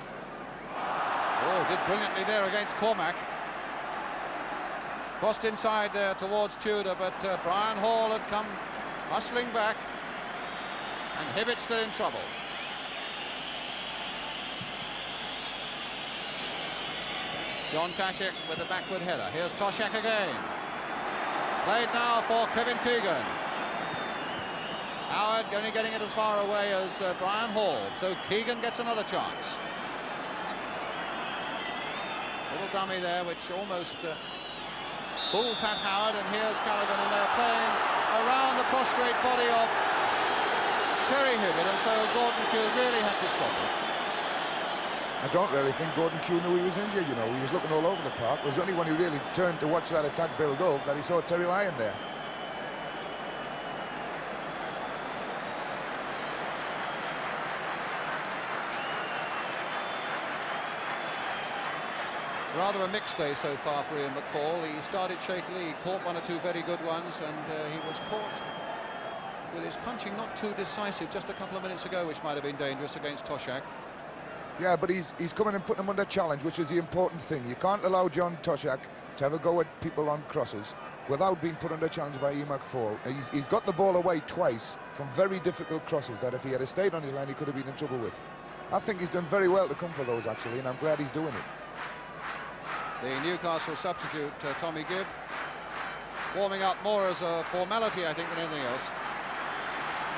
Oh, did brilliantly there against Cormac. Crossed inside there towards Tudor, but Brian Hall had come hustling back. And Hibbett still in trouble. John Toshak with a backward header. Here's Toshak again. Played now for Kevin Keegan. Howard only getting it as far away as Brian Hall, so Keegan gets another chance. Little dummy there, which almost fooled Pat Howard, and here's Callaghan, and they're playing around the prostrate body of Terry Hibbett, and so Gordon Kew really had to stop it. I don't really think Gordon Kew knew he was injured, you know. He was looking all over the park. It was only when he really turned to watch that attack build up that he saw Terry lying there. Rather a mixed day so far for Ian McFall. He started shakily, he caught one or two very good ones, and he was caught with his punching not too decisive just a couple of minutes ago, which might have been dangerous against Toshak. Yeah, but he's coming and putting him under challenge, which is the important thing. You can't allow John Toshak to have a go at people on crosses without being put under challenge by Ian McFall. He's got the ball away twice from very difficult crosses that if he had stayed on his line, he could have been in trouble with. I think he's done very well to come for those, actually, and I'm glad he's doing it. The Newcastle substitute, Tommy Gibb, warming up more as a formality, I think, than anything else.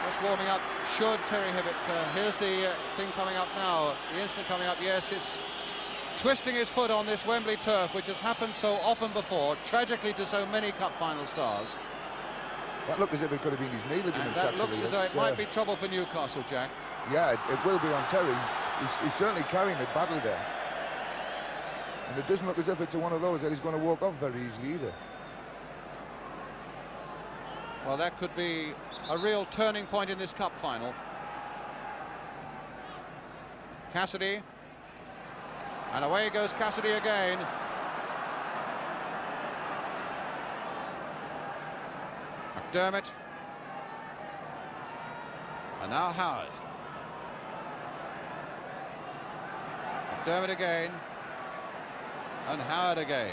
Just warming up should Terry Hibbett. Here's the thing coming up now, the incident coming up. Yes, it's twisting his foot on this Wembley turf, which has happened so often before, tragically to so many cup final stars. That looked as if it could have been his knee ligaments, that actually. looks as though it might be trouble for Newcastle, Jack. Yeah, it will be on Terry. He's certainly carrying it badly there. And it doesn't look as if it's one of those that he's going to walk off very easily either. Well, that could be a real turning point in this cup final. Cassidy. And away goes Cassidy again. McDermott. And now Howard. McDermott again. And Howard again.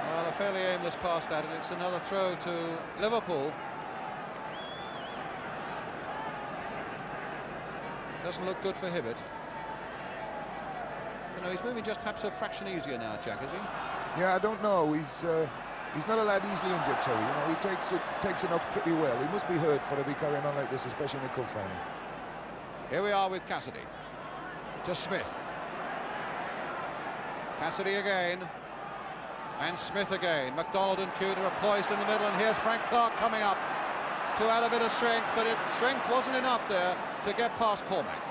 Well, a fairly aimless pass that, and it's another throw to Liverpool. Doesn't look good for Hibbett. You know, he's moving just perhaps a fraction easier now, Jack, is he? Yeah, I don't know. He's not a lad easily injured, Terry. You know, he takes it off pretty well. He must be hurt for to be carrying on like this, especially in the cup final. Here we are with Cassidy. To Smith. Cassidy again, and Smith again. McDonald and Tudor are poised in the middle, and here's Frank Clark coming up to add a bit of strength, but strength wasn't enough there to get past Cormac.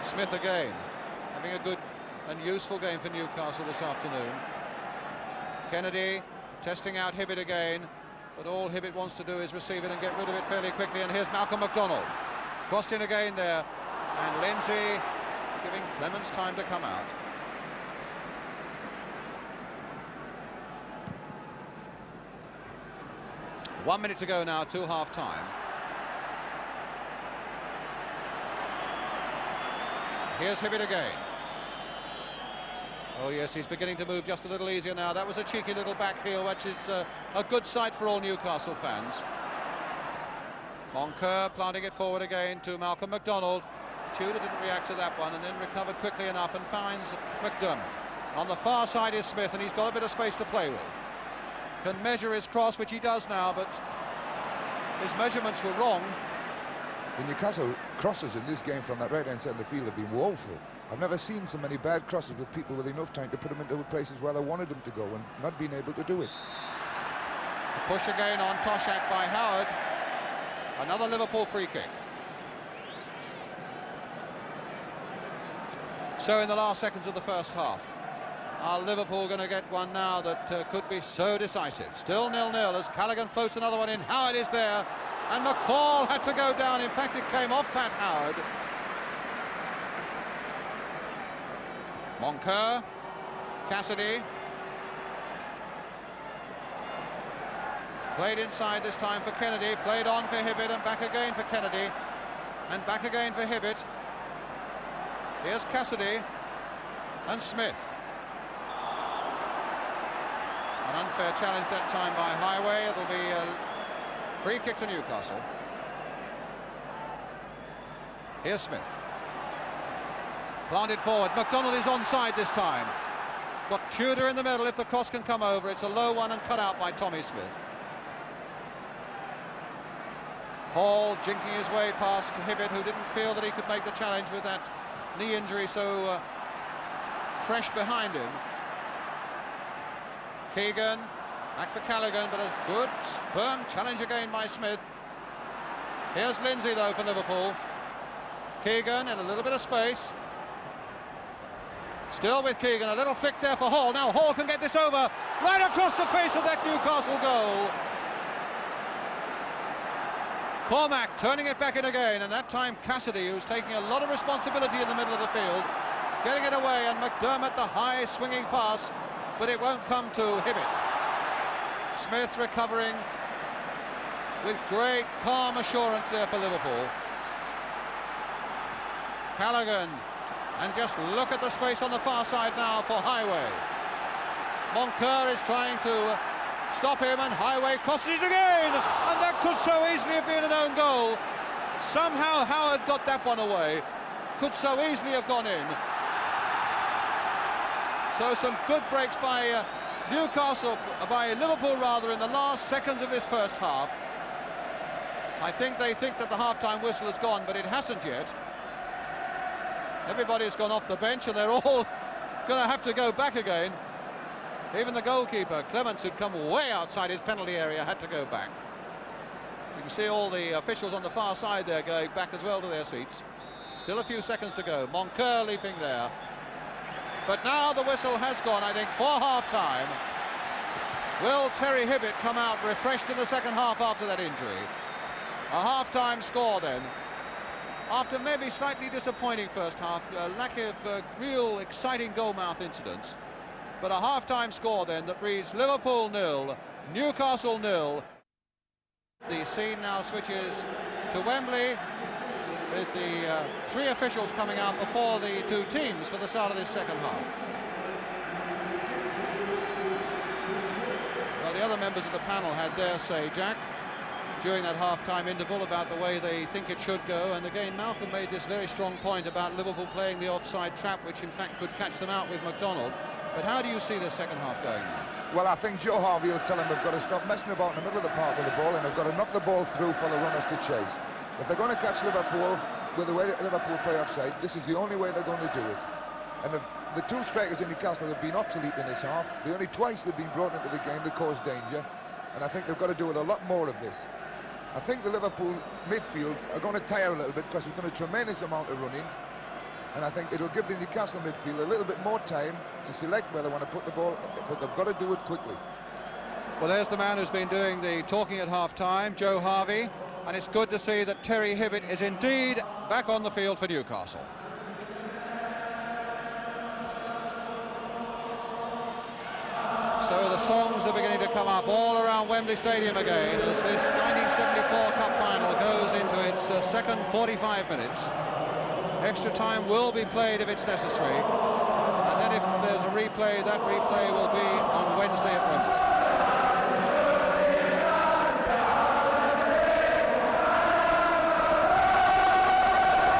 Smith again, having a good and useful game for Newcastle this afternoon. Kennedy testing out Hibbett again, but all Hibbett wants to do is receive it and get rid of it fairly quickly, and here's Malcolm McDonald. Crossed in again there, and Lindsay giving Clemens time to come out. One minute to go now to half-time. Here's Hibbett again. Oh yes, he's beginning to move just a little easier now. That was a cheeky little back heel, which is a good sight for all Newcastle fans. Moncur planting it forward again to Malcolm McDonald. Tudor didn't react to that one, and then recovered quickly enough and finds McDermott. On the far side is Smith, and he's got a bit of space to play with. Can measure his cross, which he does now, but his measurements were wrong. The Newcastle crosses in this game from that right-hand side of the field have been woeful. I've never seen so many bad crosses with people with enough time to put them into places where they wanted them to go and not being able to do it. A push again on Toshak by Howard. Another Liverpool free kick. So in the last seconds of the first half, Are Liverpool going to get one now that could be so decisive? Still 0-0 as Callaghan floats another one in. Howard is there, and McFall had to go down. In fact, it came off Pat Howard. Moncur, Cassidy. Played inside this time for Kennedy, played on for Hibbett, and back again for Kennedy, and back again for Hibbett. Here's Cassidy and Smith. An unfair challenge that time by Highway. It'll be a free kick to Newcastle. Here's Smith. Planted forward. McDonald is onside this time. Got Tudor in the middle if the cross can come over. It's a low one and cut out by Tommy Smith. Hall jinking his way past Hibbett, who didn't feel that he could make the challenge with that knee injury so fresh behind him. Keegan, back for Callaghan, but a good, firm challenge again by Smith. Here's Lindsay, though, for Liverpool. Keegan in a little bit of space. Still with Keegan, a little flick there for Hall. Now Hall can get this over, right across the face of that Newcastle goal. Cormac turning it back in again, and that time Cassidy, who's taking a lot of responsibility in the middle of the field, getting it away, and McDermott the high swinging pass, but it won't come to Hibbett. Smith recovering with great calm assurance there for Liverpool. Callaghan, and just look at the space on the far side now for Highway. Moncur is trying to stop him, and Highway crosses it again, and that could so easily have been an own goal. Somehow Howard got that one away, could so easily have gone in. So some good breaks by Newcastle, by Liverpool rather, in the last seconds of this first half. I think they think that the half-time whistle has gone, but it hasn't yet. Everybody's gone off the bench, and they're all going to have to go back again. Even the goalkeeper, Clements, who'd come way outside his penalty area, had to go back. You can see all the officials on the far side there going back as well to their seats. Still a few seconds to go. Moncur leaping there. But now the whistle has gone, I think, for half-time. Will Terry Hibbett come out refreshed in the second half after that injury? A half-time score then. After maybe slightly disappointing first half, lack of real exciting goal-mouth incidents. But a half-time score then that reads Liverpool 0, Newcastle 0. The scene now switches to Wembley, with the three officials coming out before the two teams for the start of this second half. Well, the other members of the panel had their say, Jack, during that half-time interval about the way they think it should go. And again, Malcolm made this very strong point about Liverpool playing the offside trap, which in fact could catch them out with McDonald. But how do you see the second half going now? Well, I think Joe Harvey will tell them they've got to stop messing about in the middle of the park with the ball, and they've got to knock the ball through for the runners to chase. If they're going to catch Liverpool with the way that Liverpool play offside, this is the only way they're going to do it. And the two strikers in Newcastle have been obsolete in this half. The only twice they've been brought into the game that caused danger, and I think they've got to do it a lot more of this. I think the Liverpool midfield are going to tire a little bit because we've done a tremendous amount of running, and I think it'll give the Newcastle midfield a little bit more time to select where they want to put the ball, but they've got to do it quickly. Well, there's the man who's been doing the talking at half-time, Joe Harvey, and it's good to see that Terry Hibbett is indeed back on the field for Newcastle. So the songs are beginning to come up all around Wembley Stadium again as this 1974 Cup Final goes into its second 45 minutes. Extra time will be played if it's necessary, and then if there's a replay, that replay will be on Wednesday at Wembley.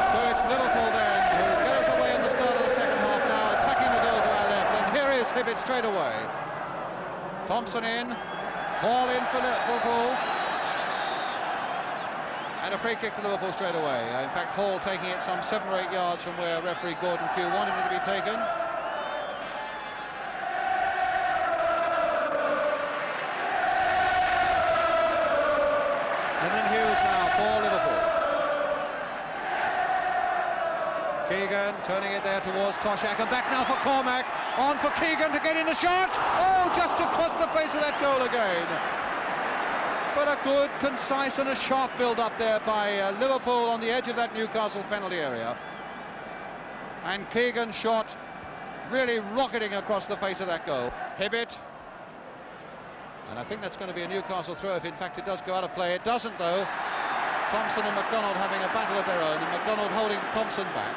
So it's Liverpool then who get us away in the start of the second half now, attacking the goal to our left, and here is Hibbett straight away. Thompson in, Hall in for Liverpool, and a free kick to Liverpool straight away. In fact, Hall taking it some 7 or 8 yards from where referee Gordon Pugh wanted it to be taken. And then Hughes now for Liverpool. Keegan turning it there towards Toshak, and back now for Cormac. On for Keegan to get in the shot. Oh, just across the face of that goal again. But a good, concise and a sharp build-up there by Liverpool on the edge of that Newcastle penalty area. And Keegan's shot really rocketing across the face of that goal. Hibbett. And I think that's going to be a Newcastle throw if in fact it does go out of play. It doesn't though. Thompson and McDonald having a battle of their own, and McDonald holding Thompson back.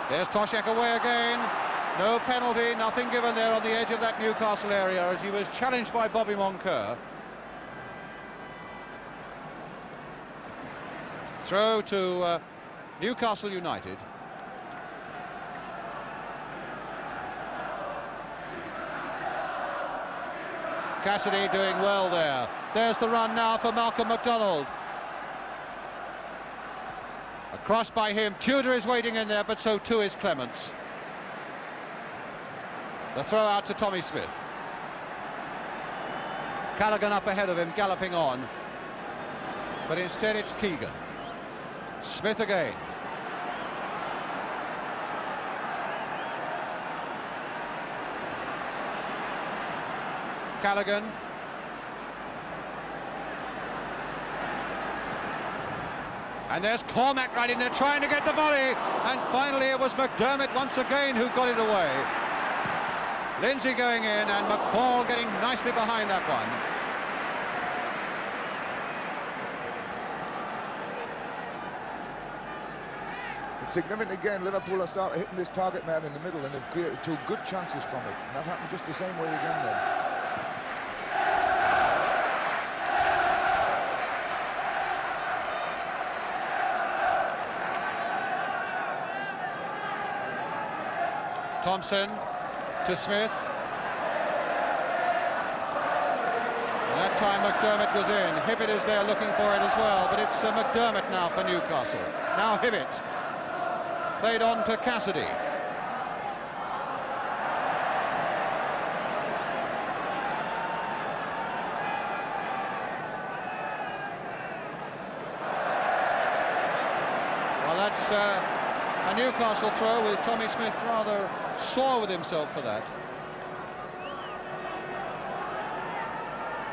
There's Toshak away again. No penalty, nothing given there on the edge of that Newcastle area as he was challenged by Bobby Moncur. Throw to Newcastle United. Cassidy doing well there. There's the run now for Malcolm McDonald. A cross by him. Tudor is waiting in there, but so too is Clements. The throw out to Tommy Smith. Callaghan up ahead of him, galloping on. But instead it's Keegan. Smith again. Callaghan. And there's Cormac right in there trying to get the volley. And finally it was McDermott once again who got it away. Lindsay going in and McFall getting nicely behind that one. It's significant again, Liverpool are starting hitting this target man in the middle and have created two good chances from it. And that happened just the same way again then. Thompson to Smith. And that time McDermott was in. Hibbett is there looking for it as well, but it's McDermott now for Newcastle. Now Hibbett. Played on to Cassidy. Well, that's a Newcastle throw with Tommy Smith rather sore with himself for that.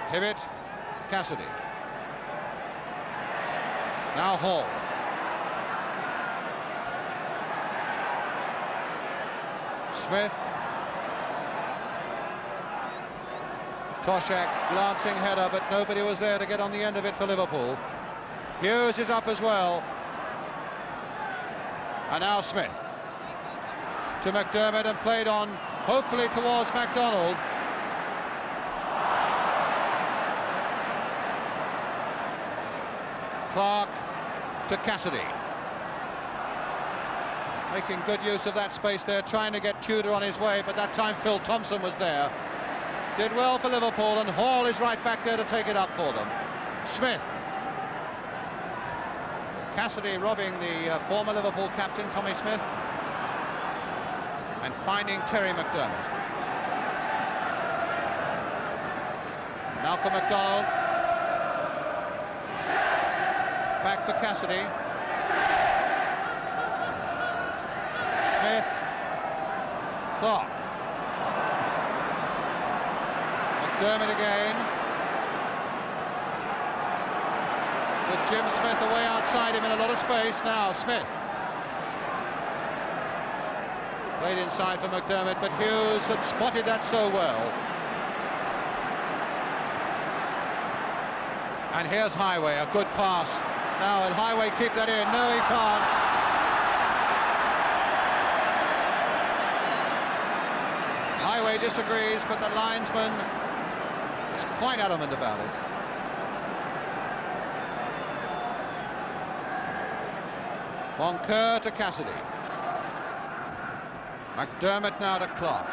Hibbett, Cassidy. Now Hall. Smith. Toshak, glancing header, but nobody was there to get on the end of it for Liverpool. Hughes is up as well. And now Smith. To McDermott and played on, hopefully towards MacDonald. Clark to Cassidy. Making good use of that space there, trying to get Tudor on his way, but that time Phil Thompson was there. Did well for Liverpool, and Hall is right back there to take it up for them. Smith. Cassidy robbing the former Liverpool captain, Tommy Smith, and finding Terry McDermott. Malcolm McDonald. Back for Cassidy. Smith. Clark. McDermott again. With Jim Smith away outside him in a lot of space. Now Smith. Played inside for McDermott, but Hughes had spotted that so well. And here's Highway, a good pass. Now will Highway keep that in? No, he can't. Highway disagrees, but the linesman is quite adamant about it. Moncur to Cassidy. McDermott now to Clark.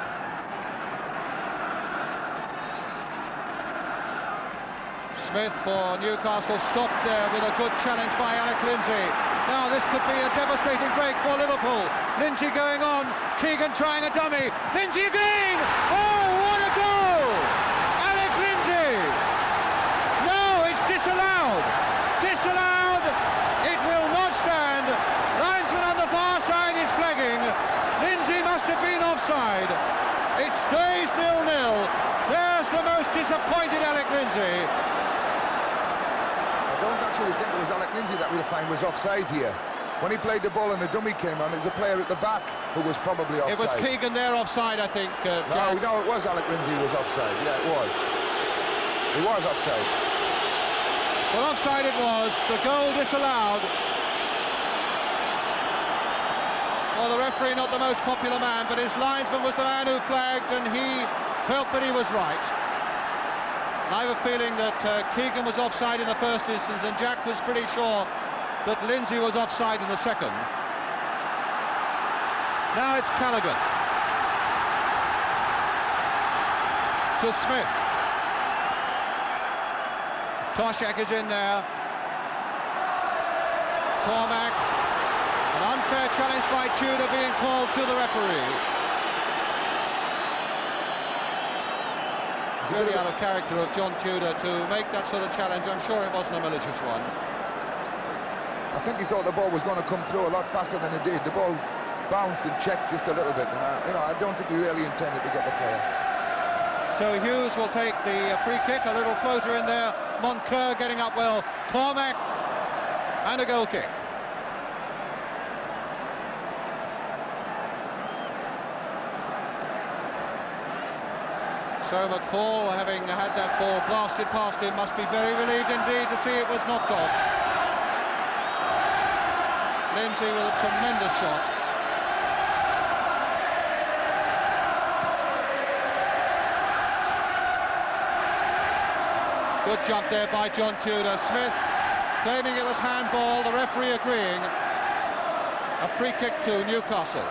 Smith for Newcastle stopped there with a good challenge by Alec Lindsay. Now this could be a devastating break for Liverpool. Lindsay going on, Keegan trying a dummy, Lindsay again! Oh, what a goal! Alex Lindsay! No, it's disallowed! Disallowed! It will not stand! Linesman on the far side is flagging. Lindsay must have been offside. It stays 0-0. There's the most disappointed Alec Lindsay. I don't actually think it was Alec Lindsay that we'll find was offside here. When he played the ball and the dummy came on, there's a player at the back who was probably offside. It was Keegan there offside, I think. No, it was Alec Lindsay who was offside. Yeah, it was. He was offside. Well, offside it was. The goal disallowed. Well, the referee not the most popular man, but his linesman was the man who flagged, and he felt that he was right. I have a feeling that Keegan was offside in the first instance, and Jack was pretty sure that Lindsay was offside in the second. Now it's Callaghan. To Smith. Toshak is in there. Cormac. An unfair challenge by Tudor being called to the referee. It's really out of character of John Tudor to make that sort of challenge. I'm sure it wasn't a malicious one. I think he thought the ball was going to come through a lot faster than it did. The ball bounced and checked just a little bit, and I don't think he really intended to get the player. So Hughes will take the free kick, a little floater in there. Moncur getting up well. Cormac, and a goal kick. So McFall, having had that ball blasted past him, must be very relieved indeed to see it was knocked off. Lindsay with a tremendous shot. Good jump there by John Tudor. Smith claiming it was handball, the referee agreeing. A free kick to Newcastle.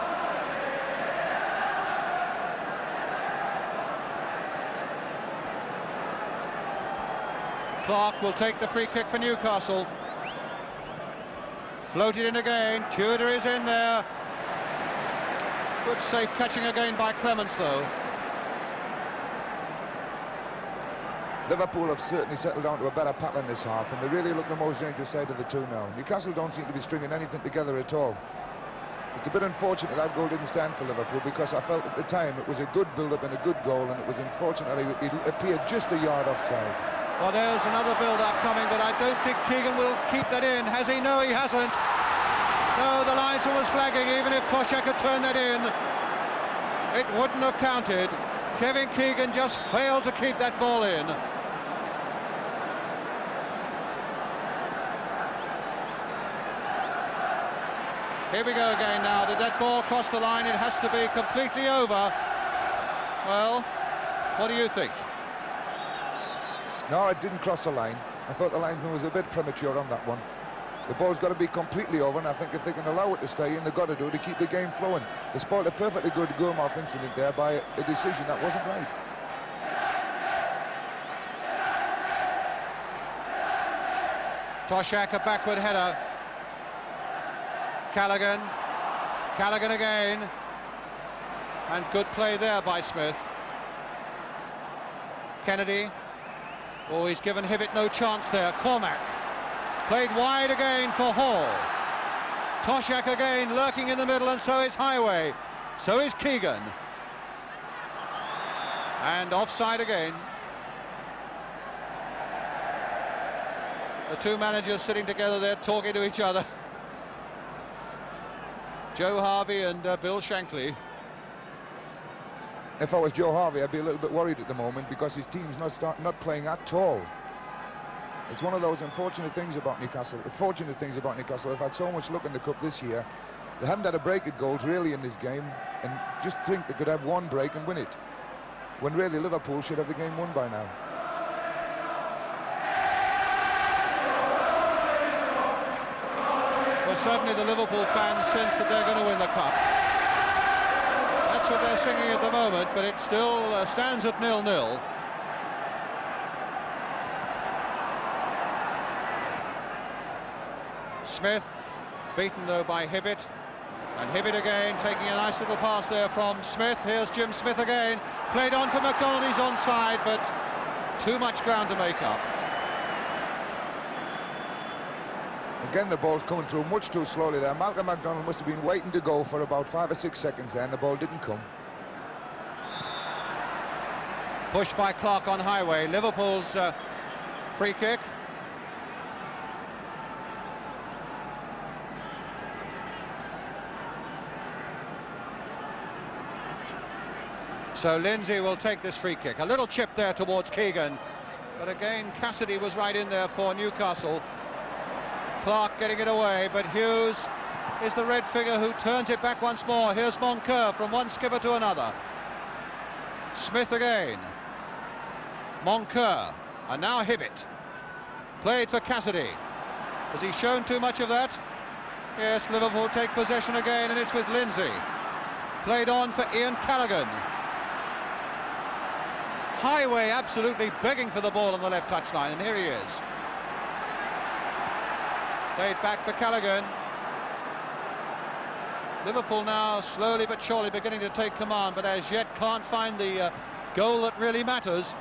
Clark will take the free kick for Newcastle. Floated in again, Tudor is in there. Good safe catching again by Clements though. Liverpool have certainly settled down to a better pattern this half, and they really look the most dangerous side of the two now. Newcastle don't seem to be stringing anything together at all. It's a bit unfortunate that goal didn't stand for Liverpool, because I felt at the time it was a good build-up and a good goal, and it was unfortunately it appeared just a yard offside. Well, there's another build-up coming, but I don't think Keegan will keep that in. Has he? No, he hasn't. No, the linesman was flagging. Even if Toshak had turned that in, it wouldn't have counted. Kevin Keegan just failed to keep that ball in. Here we go again now. Did that ball cross the line? It has to be completely over. Well, what do you think? No, it didn't cross the line. I thought the linesman was a bit premature on that one. The ball's got to be completely over, and I think if they can allow it to stay in, they've got to do it to keep the game flowing. They spoiled a perfectly good Gurmov incident there by a decision that wasn't right. Toshak, a backward header. Callaghan. Callaghan again. And good play there by Smith. Kennedy. Oh, he's given Hibbett no chance there. Cormac. Played wide again for Hall. Toshak again lurking in the middle, and so is Highway. So is Keegan. And offside again. The two managers sitting together there talking to each other. Joe Harvey and Bill Shankly. If I was Joe Harvey, I'd be a little bit worried at the moment, because his team's not playing at all. It's one of those unfortunate things about Newcastle. Fortunate things about Newcastle. They've had so much luck in the cup this year. They haven't had a break at goals really in this game, and just think they could have one break and win it, when really Liverpool should have the game won by now. Well, certainly the Liverpool fans sense that they're going to win the cup. That's what they're singing at the moment, but it still stands at 0-0. Smith beaten though by Hibbett. And Hibbett again, taking a nice little pass there from Smith. Here's Jim Smith again, played on for McDonald, he's onside, but too much ground to make up. Again, the ball's coming through much too slowly there. Malcolm McDonald must have been waiting to go for about 5 or 6 seconds there, and the ball didn't come. Pushed by Clark on Highway. Liverpool's free kick. So Lindsay will take this free kick. A little chip there towards Keegan, but again Cassidy was right in there for Newcastle. Clark getting it away, but Hughes is the red figure who turns it back once more. Here's Moncur from one skipper to another. Smith again. Moncur, and now Hibbett. Played for Cassidy. Has he shown too much of that? Yes, Liverpool take possession again, and it's with Lindsay. Played on for Ian Callaghan. Highway absolutely begging for the ball on the left touchline, and here he is. Played back for Callaghan. Liverpool now slowly but surely beginning to take command, but as yet can't find the goal that really matters.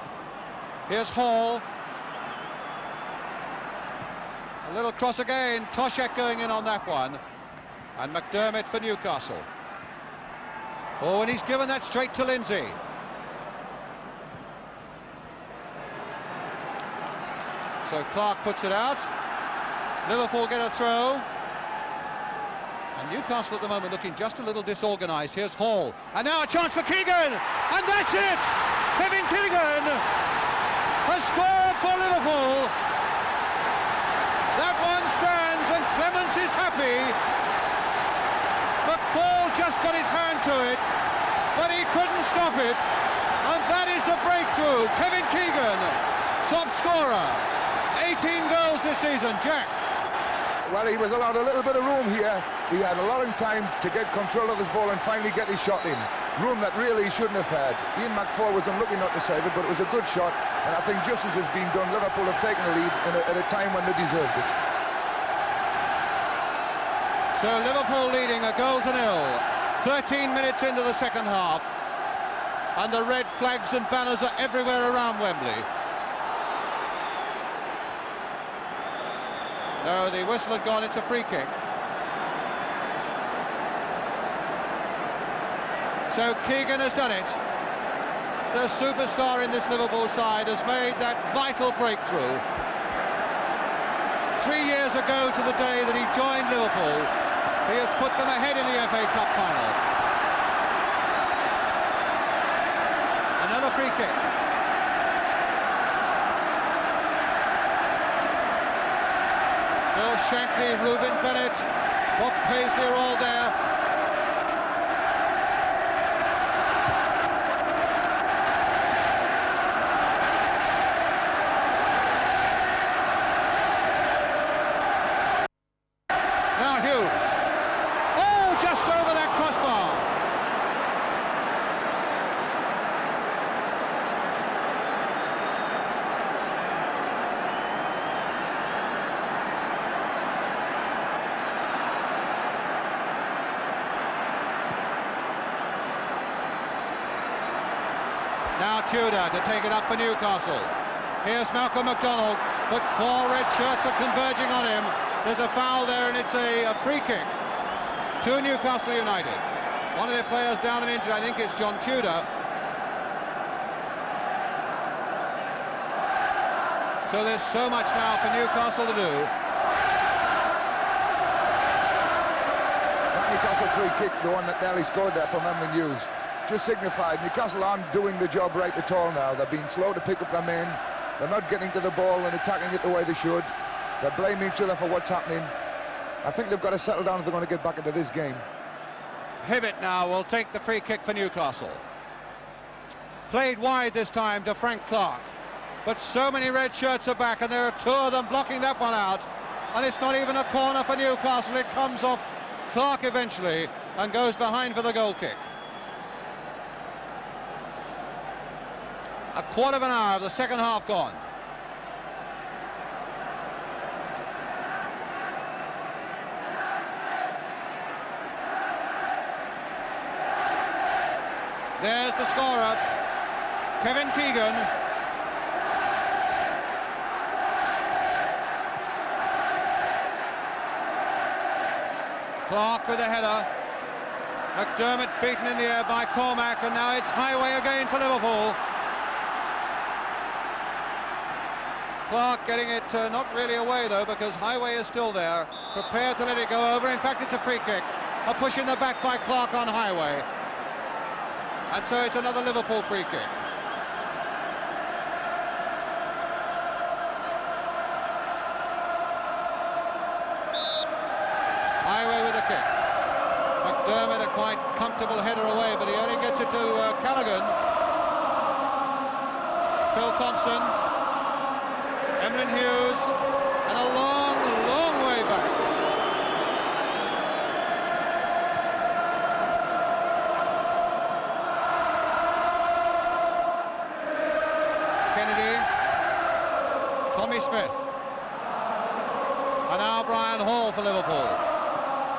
Here's Hall. A little cross again. Toshek going in on that one. And McDermott for Newcastle. Oh, and he's given that straight to Lindsay. So Clark puts it out. Liverpool get a throw. And Newcastle at the moment looking just a little disorganised. Here's Hall. And now a chance for Keegan. And that's it! Kevin Keegan has scored for Liverpool. That one stands and Clements is happy. McFall just got his hand to it, but he couldn't stop it. And that is the breakthrough. Kevin Keegan, top scorer. 18 goals this season. Jack. Well, he was allowed a little bit of room here. He had a lot of time to get control of his ball and finally get his shot in. Room that really he shouldn't have had. Ian McFall was unlucky not to save it, but it was a good shot. And I think justice has been done. Liverpool have taken the lead at a time when they deserved it. So Liverpool leading 1-0. 13 minutes into the second half. And the red flags and banners are everywhere around Wembley. No, the whistle had gone, it's a free kick. So Keegan has done it. The superstar in this Liverpool side has made that vital breakthrough. 3 years ago to the day that he joined Liverpool, he has put them ahead in the FA Cup final. Another free kick. Bill Shankly, Reuben Bennett, Bob Paisley are all there. Now Hughes. Oh, just over that crossbar. Now Tudor to take it up for Newcastle. Here's Malcolm McDonald, but 4 red shirts are converging on him. There's a foul there, and it's a free kick to Newcastle United. One of their players down and injured, I think it's John Tudor. So there's so much now for Newcastle to do. That Newcastle free kick, the one that nearly scored there from Emlyn Hughes, just signified Newcastle aren't doing the job right at all now. They're being slow to pick up their men. They're not getting to the ball and attacking it the way they should. They're blaming each other for what's happening. I think they've got to settle down if they're going to get back into this game. Hibbett now will take the free kick for Newcastle. Played wide this time to Frank Clark. But so many red shirts are back, and there are 2 of them blocking that one out. And it's not even a corner for Newcastle. It comes off Clark eventually and goes behind for the goal kick. A quarter of an hour of the second half gone. There's the scorer, Kevin Keegan. Clark with a header. McDermott beaten in the air by Cormac, and now it's Highway again for Liverpool. Clark getting it not really away though, because Highway is still there, prepared to let it go over. In fact, it's a free kick. A push in the back by Clark on Highway. And so it's another Liverpool free kick. Highway with a kick. McDermott, a quite comfortable header away, but he only gets it to Callaghan. Phil Thompson, Emlyn Hughes, and a long, long way back. Kennedy, Tommy Smith, and now Brian Hall for Liverpool.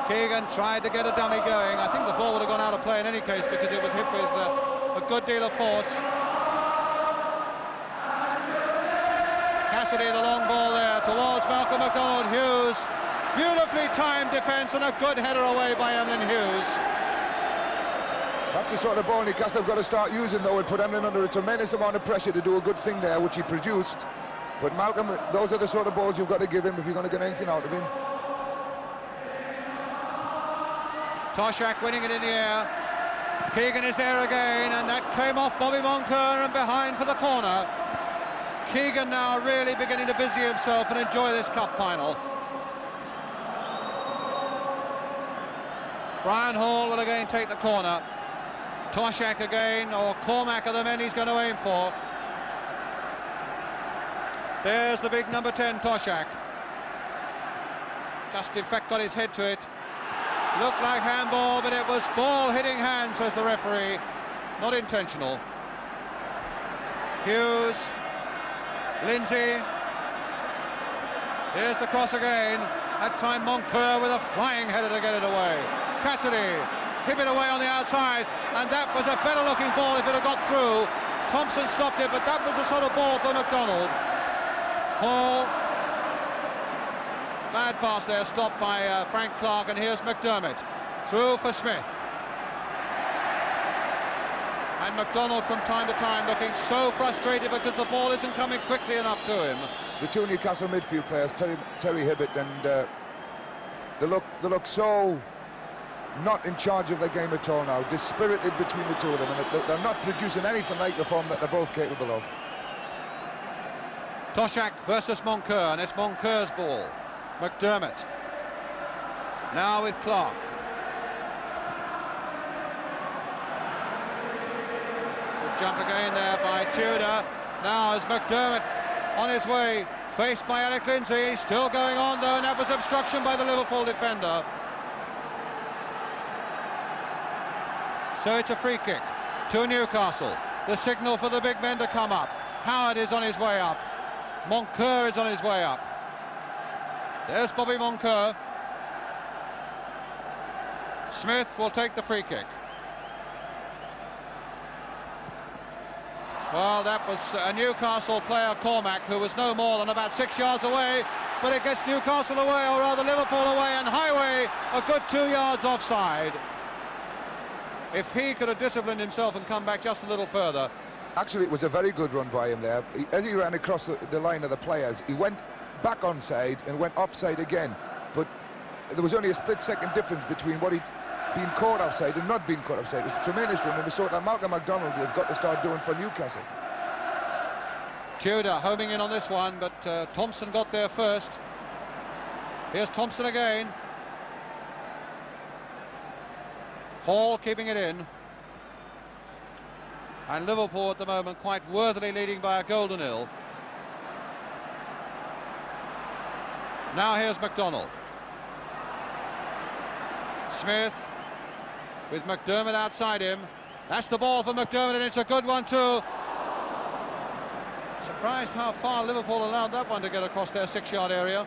Keegan tried to get a dummy going. I think the ball would have gone out of play in any case because it was hit with a good deal of force. Cassidy, the long ball there towards Malcolm MacDonald. Hughes, beautifully timed defence and a good header away by Emlyn Hughes. That's the sort of ball Newcastle have got to start using, though. It put Emlyn under a tremendous amount of pressure to do a good thing there, which he produced. But Malcolm, those are the sort of balls you've got to give him if you're going to get anything out of him. Toshak winning it in the air. Keegan is there again, and that came off Bobby Moncur and behind for the corner. Keegan now really beginning to busy himself and enjoy this cup final. Brian Hall will again take the corner. Toshak again, or Cormac are the men he's going to aim for. There's the big number 10, Toshak. Just in fact got his head to it. Looked like handball, but it was ball hitting hand, says the referee. Not intentional. Hughes, Lindsay. Here's the cross again. That time Moncur with a flying header to get it away. Cassidy, keep it away on the outside, and that was a better looking ball if it had got through. Thompson stopped it, but that was the sort of ball for MacDonald. Hall. Bad pass there, stopped by Frank Clark, and here's McDermott. Through for Smith. And MacDonald from time to time looking so frustrated because the ball isn't coming quickly enough to him. The two Newcastle midfield players, Terry Hibbett, and they look so not in charge of their game at all now, dispirited between the two of them, and they're not producing anything like the form that they're both capable of. Toshak versus Moncur, and it's Moncur's ball. McDermott now with Clark. Good jump again there by Tudor. Now is McDermott on his way, faced by Alec Lindsay. He's still going on though, and that was obstruction by the Liverpool defender. So it's a free kick to Newcastle. The signal for the big men to come up. Howard is on his way up. Moncur is on his way up. There's Bobby Moncur. Smith will take the free kick. Well, that was a Newcastle player, Cormac, who was no more than about 6 yards away, but it gets Newcastle away, or rather Liverpool away, and Highway a good 2 yards offside. If he could have disciplined himself and come back just a little further. Actually, it was a very good run by him there. As he ran across the line of the players, he went back onside and went offside again, but there was only a split-second difference between what he'd been caught offside and not being caught offside. It was a tremendous run, and the sort that Malcolm MacDonald have got to start doing for Newcastle. Tudor homing in on this one, but Thompson got there first. Here's Thompson again. Hall keeping it in. And Liverpool at the moment quite worthily leading by a goal to nil. Now here's MacDonald. Smith with McDermott outside him. That's the ball for McDermott, and it's a good one too. Surprised how far Liverpool allowed that one to get across their 6-yard area.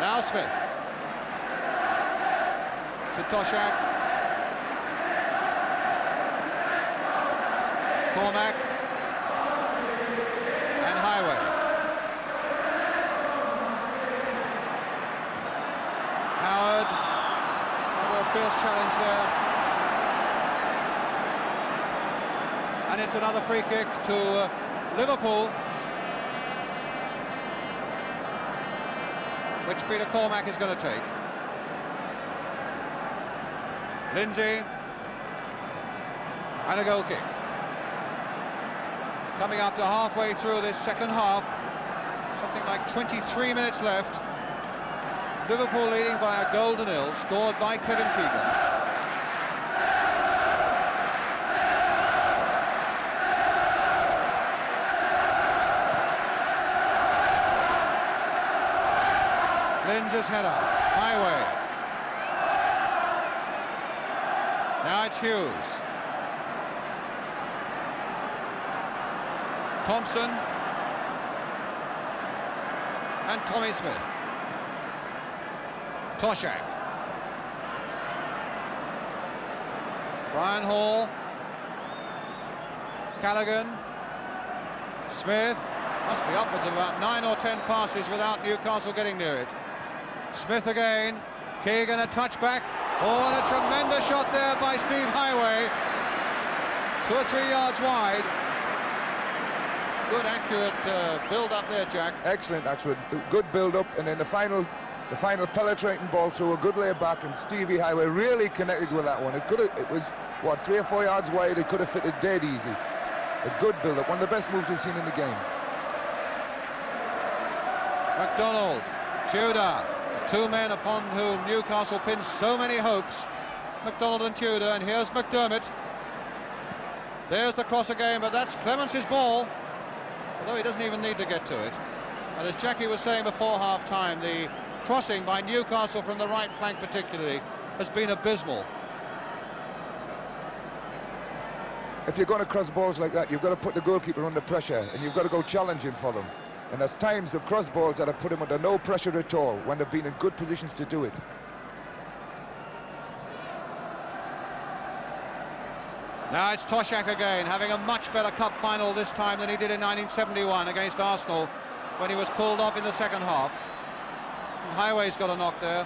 Now Smith. To Toshak. Cormac. And Highway. Howard. Another fierce challenge there. And it's another free kick to Liverpool, which Peter Cormac is going to take. Lindsay, and a goal kick. Coming up to halfway through this second half, something like 23 minutes left. Liverpool leading by a goal to nil, scored by Kevin Keegan. Lindsay's header, Highway. Now it's Hughes. Thompson. And Tommy Smith. Toshak. Brian Hall. Callaghan. Smith. Must be upwards of about 9 or 10 passes without Newcastle getting near it. Smith again. Keegan a touchback. Oh, and a tremendous shot there by Steve Highway. 2 or 3 yards wide. Good, accurate build-up there, Jack. Excellent, actually. Good build-up, and then the final penetrating ball through a good lay back, and Stevie Highway really connected with that one. It was, what, 3 or 4 yards wide. It could have fitted dead easy. A good build-up, one of the best moves we've seen in the game. McDonald, Tudor, two men upon whom Newcastle pins so many hopes. McDonald and Tudor, and here's McDermott. There's the cross again, but that's Clemence's ball, although he doesn't even need to get to it. And as Jackie was saying before half-time, the crossing by Newcastle from the right flank particularly has been abysmal. If you're going to cross balls like that, you've got to put the goalkeeper under pressure, and you've got to go challenging for them. And there's times of cross balls that have put him under no pressure at all when they've been in good positions to do it. Now it's Toshak again, having a much better cup final this time than he did in 1971 against Arsenal when he was pulled off in the second half. And Highway's got a knock there.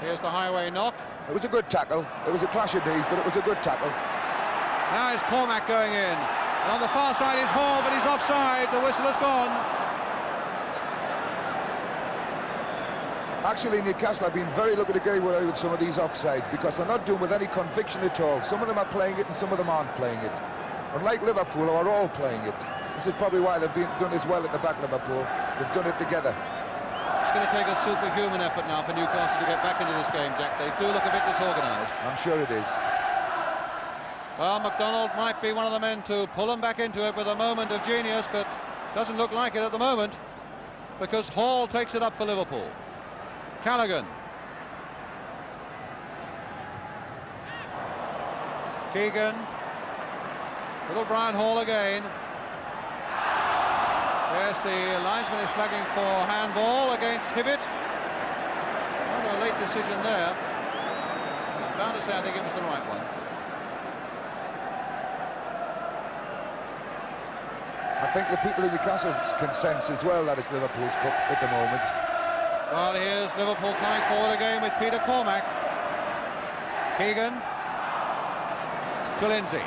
Here's the Highway knock. It was a good tackle. It was a clash of knees, but it was a good tackle. Now is Cormac going in. And on the far side is Hall, but he's offside. The whistle has gone. Actually, Newcastle have been very lucky to get away with some of these offsides because they're not doing with any conviction at all. Some of them are playing it and some of them aren't playing it. Unlike Liverpool, who are all playing it. This is probably why they've been done as well at the back, Liverpool. They've done it together. It's going to take a superhuman effort now for Newcastle to get back into this game, Jack. They do look a bit disorganised. I'm sure it is. Well, McDonald might be one of the men to pull them back into it with a moment of genius, but doesn't look like it at the moment because Hall takes it up for Liverpool. Callaghan. Keegan. Little Brian Hall again. Yes, the linesman is flagging for handball against Hibbett. Rather a late decision there. I'm bound to say I think it was the right one. I think the people in Newcastle can sense as well that it's Liverpool's cup at the moment. Well, here's Liverpool coming forward again with Peter Cormac. Keegan to Lindsay.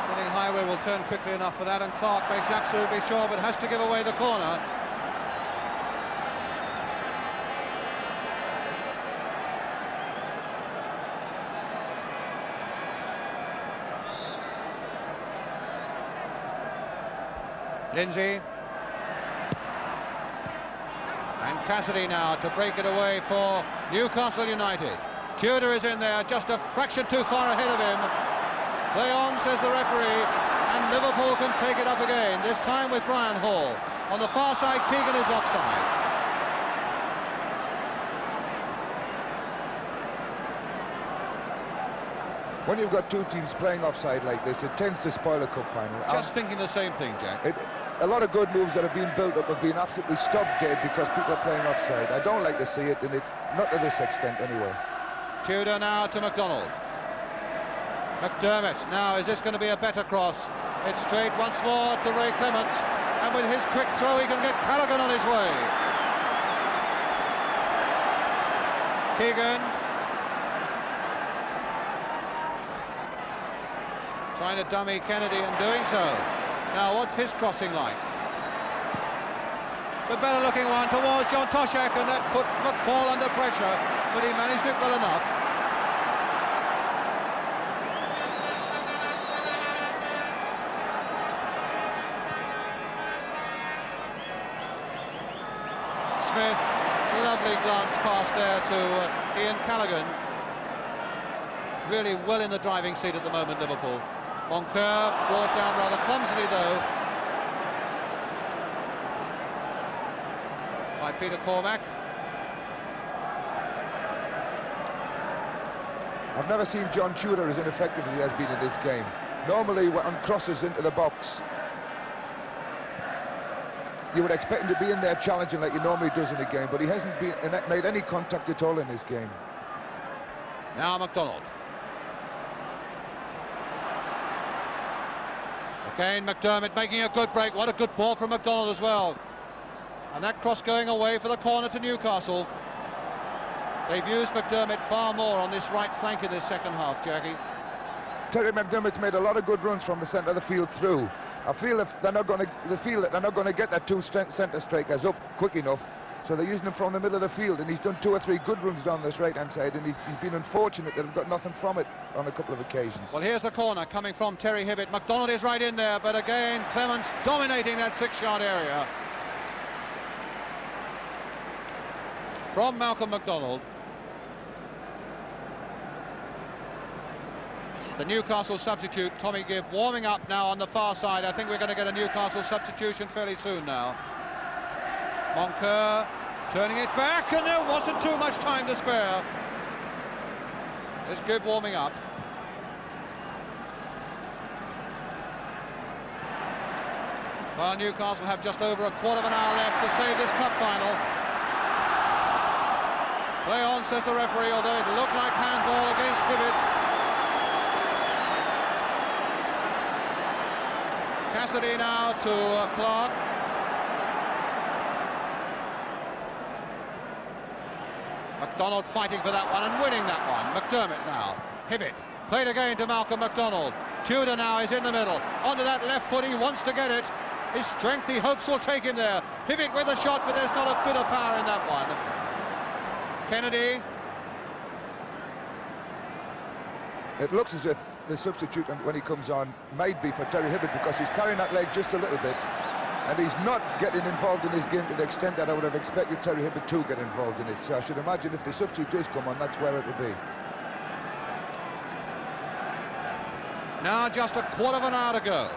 I think Highway will turn quickly enough for that, and Clark makes absolutely sure, but has to give away the corner. Lindsay. And Cassidy now to break it away for Newcastle United. Tudor is in there, just a fraction too far ahead of him. Play on, says the referee, and Liverpool can take it up again, this time with Brian Hall. On the far side, Keegan is offside. When you've got two teams playing offside like this, it tends to spoil a cup final. Just thinking the same thing, Jack. A lot of good moves that have been built up have been absolutely stopped dead because people are playing offside. I don't like to see it, and not to this extent anyway. Tudor now to McDonald. McDermott, now is this going to be a better cross? It's straight once more to Ray Clements, and with his quick throw he can get Callaghan on his way. Keegan trying to dummy Kennedy and doing so. Now what's his crossing like? It's a better looking one towards John Toshak, and that put McFall under pressure, but he managed it well enough. Smith, lovely glance pass there to Ian Callaghan. Really well in the driving seat at the moment, Liverpool. Moncur brought down rather clumsily though by Peter Cormack. I've never seen John Tudor as ineffective as he has been in this game. Normally on crosses into the box, you would expect him to be in there challenging like he normally does in a game, but he hasn't made any contact at all in this game. Now McDonald. Again McDermott making a good break. What a good ball from McDonald as well. And that cross going away for the corner to Newcastle. They've used McDermott far more on this right flank in this second half, Jackie. Terry McDermott's made a lot of good runs from the centre of the field through. I feel if they're not going to get their two centre strikers up quick enough, so they're using him from the middle of the field, and he's done 2 or 3 good runs down this right-hand side, and he's been unfortunate that they've got nothing from it on a couple of occasions. Well, here's the corner coming from Terry Hibbett. McDonald is right in there, but again Clements dominating that 6-yard area. From Malcolm McDonald. The Newcastle substitute, Tommy Gibb, warming up now on the far side. I think we're going to get a Newcastle substitution fairly soon now. Moncur turning it back, and there wasn't too much time to spare. There's Gibb warming up. Well, Newcastle have just over a quarter of an hour left to save this cup final. Play on, says the referee, although it looked like handball against Hibbett. Cassidy now to Clark. McDonald fighting for that one and winning that one. McDermott now. Hibbett. Played again to Malcolm McDonald. Tudor now is in the middle. Onto that left foot, he wants to get it. His strength, he hopes, will take him there. Hibbett with a shot, but there's not a bit of power in that one. Kennedy. It looks as if the substitute, when he comes on, might be for Terry Hibbett, because he's carrying that leg just a little bit, and he's not getting involved in his game to the extent that I would have expected Terry Hibbett to get involved in it. So I should imagine if the substitute does come on, that's where it will be. Now just a quarter of an hour to go.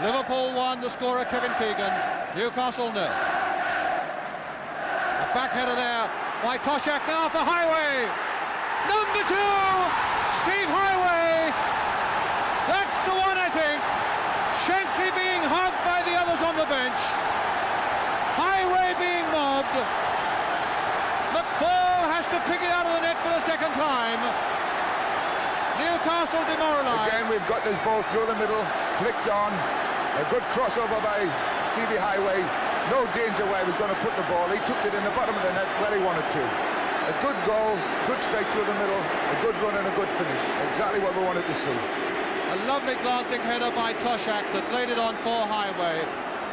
Liverpool 1, the scorer Kevin Keegan. Newcastle 0. A back header there by Toshak now for Highway. Number 2, Steve Highway. That's the one, I think. Shankly being hugged by the others on the bench. Highway being mobbed. McFall has to pick it out of the net for the second time. Newcastle demoralised. Again, we've got this ball through the middle, flicked on. A good crossover by Stevie Highway. No danger where he was going to put the ball. He took it in the bottom of the net where he wanted to. A good goal, good strike through the middle, a good run and a good finish. Exactly what we wanted to see. A lovely glancing header by Toshak that laid it on for Highway.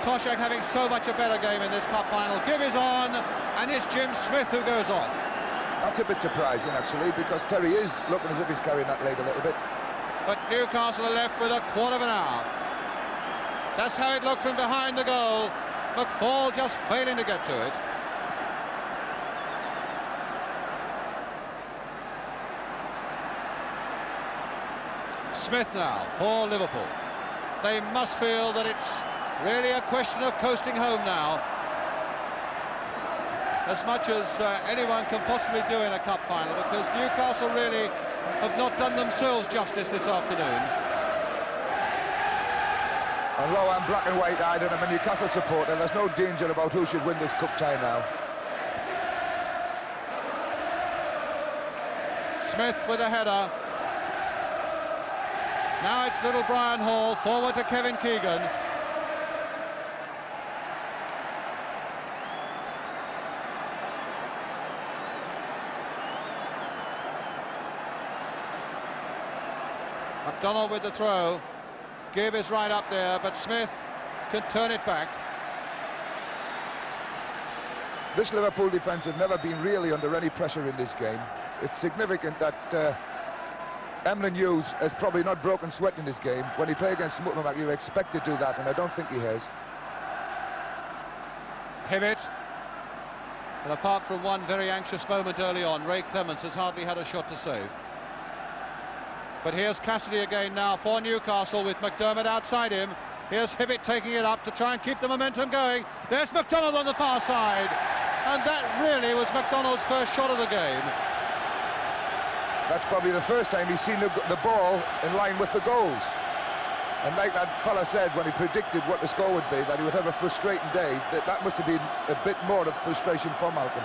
Toshak having so much a better game in this cup final. Gibb is on, and it's Jim Smith who goes off. That's a bit surprising, actually, because Terry is looking as if he's carrying that leg a little bit. But Newcastle are left with a quarter of an hour. That's how it looked from behind the goal. McFall just failing to get to it. Smith now for Liverpool. They must feel that it's really a question of coasting home now, as much as anyone can possibly do in a cup final, because Newcastle really have not done themselves justice this afternoon. Although I'm black and white-eyed and I'm a Newcastle supporter, there's no danger about who should win this cup tie now. Smith with a header. Now it's little Brian Hall, forward to Kevin Keegan. McDonald with the throw. Gibb is right up there, but Smith can turn it back. This Liverpool defence have never been really under any pressure in this game. It's significant that Emlyn Hughes has probably not broken sweat in this game. When he played against Smutman, you expect to do that, and I don't think he has. Hibbett. And apart from one very anxious moment early on, Ray Clements has hardly had a shot to save. But here's Cassidy again now for Newcastle with McDermott outside him. Here's Hibbett taking it up to try and keep the momentum going. There's McDonald on the far side. And that really was McDonald's first shot of the game. That's probably the first time he's seen the ball in line with the goals. And like that fella said when he predicted what the score would be, that he would have a frustrating day, that must have been a bit more of frustration for Malcolm.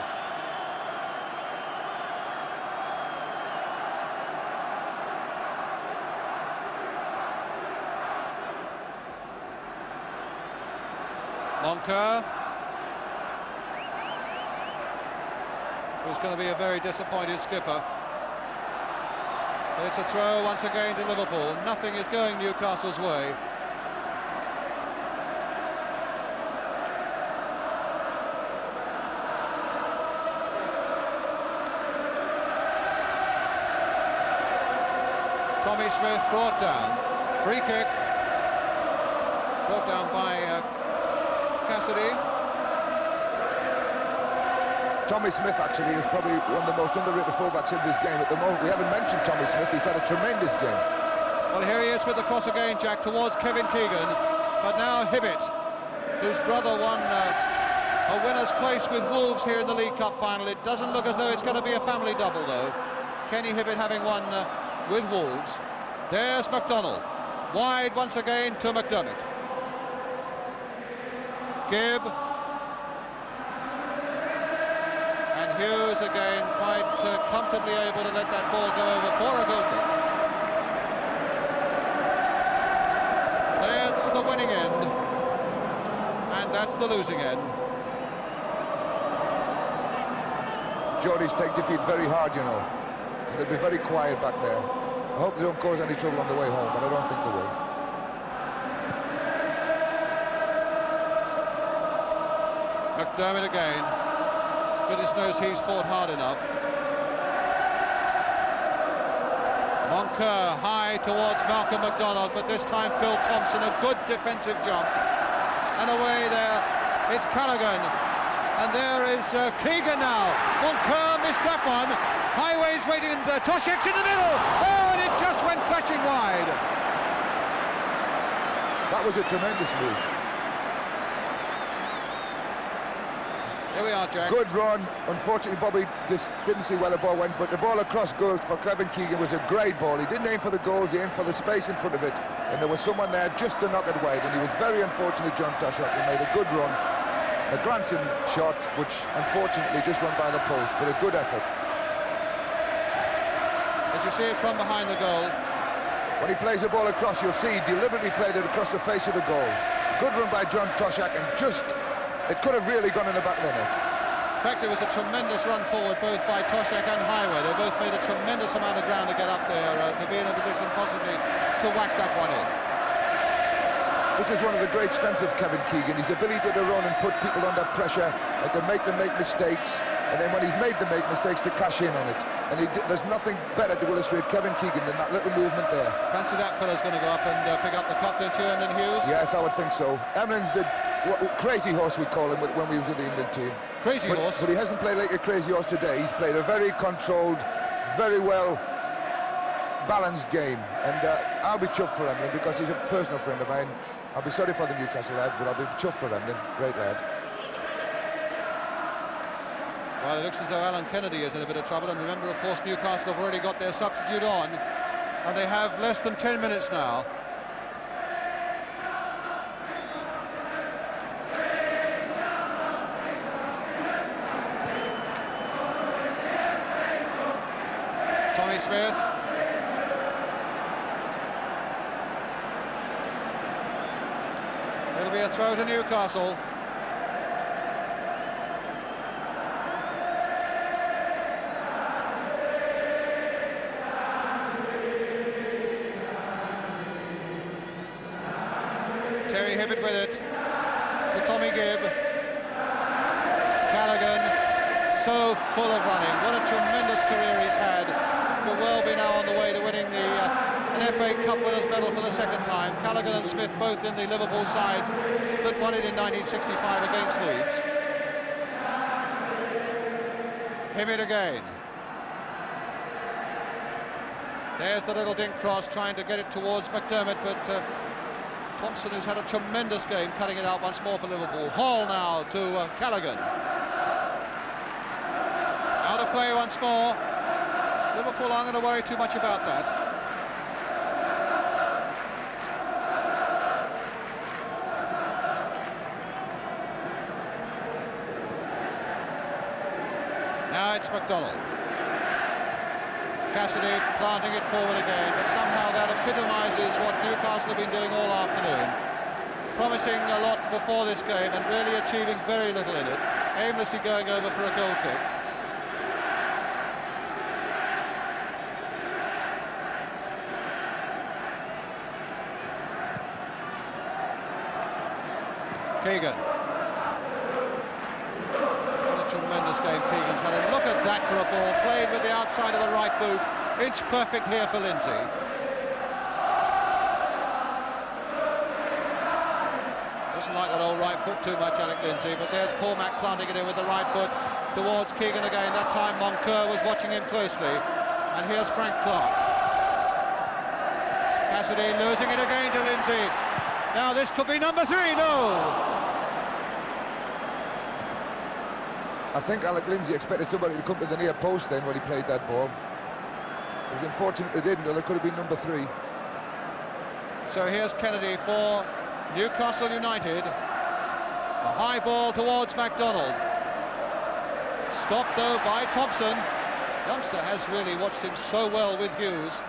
Moncur, who's going to be a very disappointed skipper. It's a throw once again to Liverpool. Nothing is going Newcastle's way. Tommy Smith brought down. Free kick. Brought down by Cassidy. Tommy Smith actually is probably one of the most underrated fullbacks in this game at the moment. We haven't mentioned Tommy Smith. He's had a tremendous game. Well, here he is with the cross again, Jack, towards Kevin Keegan. But now Hibbett, whose brother won a winner's place with Wolves here in the League Cup final. It doesn't look as though it's going to be a family double, though. Kenny Hibbett having won with Wolves. There's McDonald. Wide once again to McDermott. Gibb. And Hughes again quite comfortably able to let that ball go over for a goal kick. That's the winning end. And that's the losing end. Geordies take defeat very hard, you know. They'll be very quiet back there. I hope they don't cause any trouble on the way home, but I don't think they will. McDermott again. Goodness knows he's fought hard enough. Moncur high towards Malcolm McDonald, but this time Phil Thompson, a good defensive jump. And away there is Callaghan. And there is Keegan now. Moncur missed that one. Highway's waiting, and Toshek's in the middle. Oh, and it just went flashing wide. That was a tremendous move. Here we are, Jack. Good run. Unfortunately, Bobby didn't see where the ball went, but the ball across goals for Kevin Keegan was a great ball. He didn't aim for the goals, he aimed for the space in front of it, and there was someone there just to knock it wide, and he was very unfortunate, John Toshek. He made a good run, a glancing shot, which unfortunately just went by the post, but a good effort. As you see it from behind the goal. When he plays the ball across, you'll see he deliberately played it across the face of the goal. Good run by John Toshek, and just it could have really gone in the back of the net. In fact, it was a tremendous run forward both by Toshek and Highway. They both made a tremendous amount of ground to get up there to be in a position possibly to whack that one in. This is one of the great strengths of Kevin Keegan, his ability to run and put people under pressure and to make them make mistakes, and then when he's made them make mistakes, to cash in on it. And there's nothing better to illustrate Kevin Keegan than that little movement there. Fancy that fella's going to go up and pick up the cup, don't you, Emlyn Hughes? Yes, I would think so. Emlyn's a crazy horse, we call him, when we was with the England team. Crazy horse? But he hasn't played like a crazy horse today. He's played a very controlled, very well balanced game, and I'll be chuffed for Emlyn because he's a personal friend of mine. I'll be sorry for the Newcastle lads, but I'll be chuffed for Emlyn. Great lad. Well, it looks as though Alan Kennedy is in a bit of trouble, and remember, of course, Newcastle have already got their substitute on, and they have less than 10 minutes now. Tommy Smith. It'll be a throw to Newcastle. Terry Hibbett with it to Tommy Gibb. Callaghan, so full of running. What a tremendous career he's had. Could well be now on the way to winning an FA Cup winners' medal for the second time. Callaghan and Smith both in the Liverpool side that won it in 1965 against Leeds. Hibbett again. There's the little dink cross, trying to get it towards McDermott, but Thompson, who's had a tremendous game, cutting it out once more for Liverpool. Hall now to Callaghan. Out of play once more. Liverpool aren't going to worry too much about that. Now it's McDonald. Cassidy planting it forward again, but somehow that epitomises what Newcastle have been doing all afternoon. Promising a lot before this game and really achieving very little in it. Aimlessly going over for a goal kick. Keegan. What a tremendous game Keegan's had. And look at that for a ball, played with the outside of the right boot. Inch perfect here for Lindsay. Doesn't like that old right foot too much, Alec Lindsay, but there's Cormac planting it in with the right foot towards Keegan again. That time Moncur was watching him closely. And here's Frank Clark. Cassidy losing it again to Lindsay. Now this could be number 3, no! I think Alec Lindsay expected somebody to come to the near post then when he played that ball. It was unfortunate they didn't, or it could have been number 3. So here's Kennedy for Newcastle United. A high ball towards MacDonald. Stopped though by Thompson. Youngster has really watched him so well with Hughes.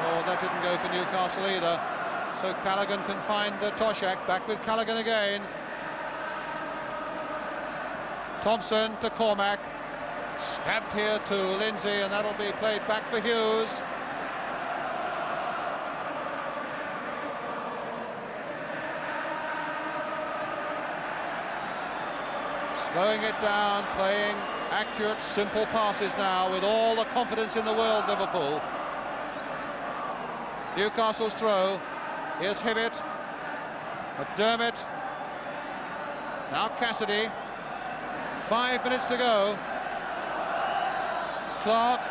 Oh, that didn't go for Newcastle either. So Callaghan can find Toshak. Back with Callaghan again. Thompson to Cormac. Stabbed here to Lindsay, and that'll be played back for Hughes. Slowing it down, playing accurate, simple passes now with all the confidence in the world, Liverpool. Newcastle's throw. Here's Hibbett. McDermott. Now Cassidy. 5 minutes to go. Clark.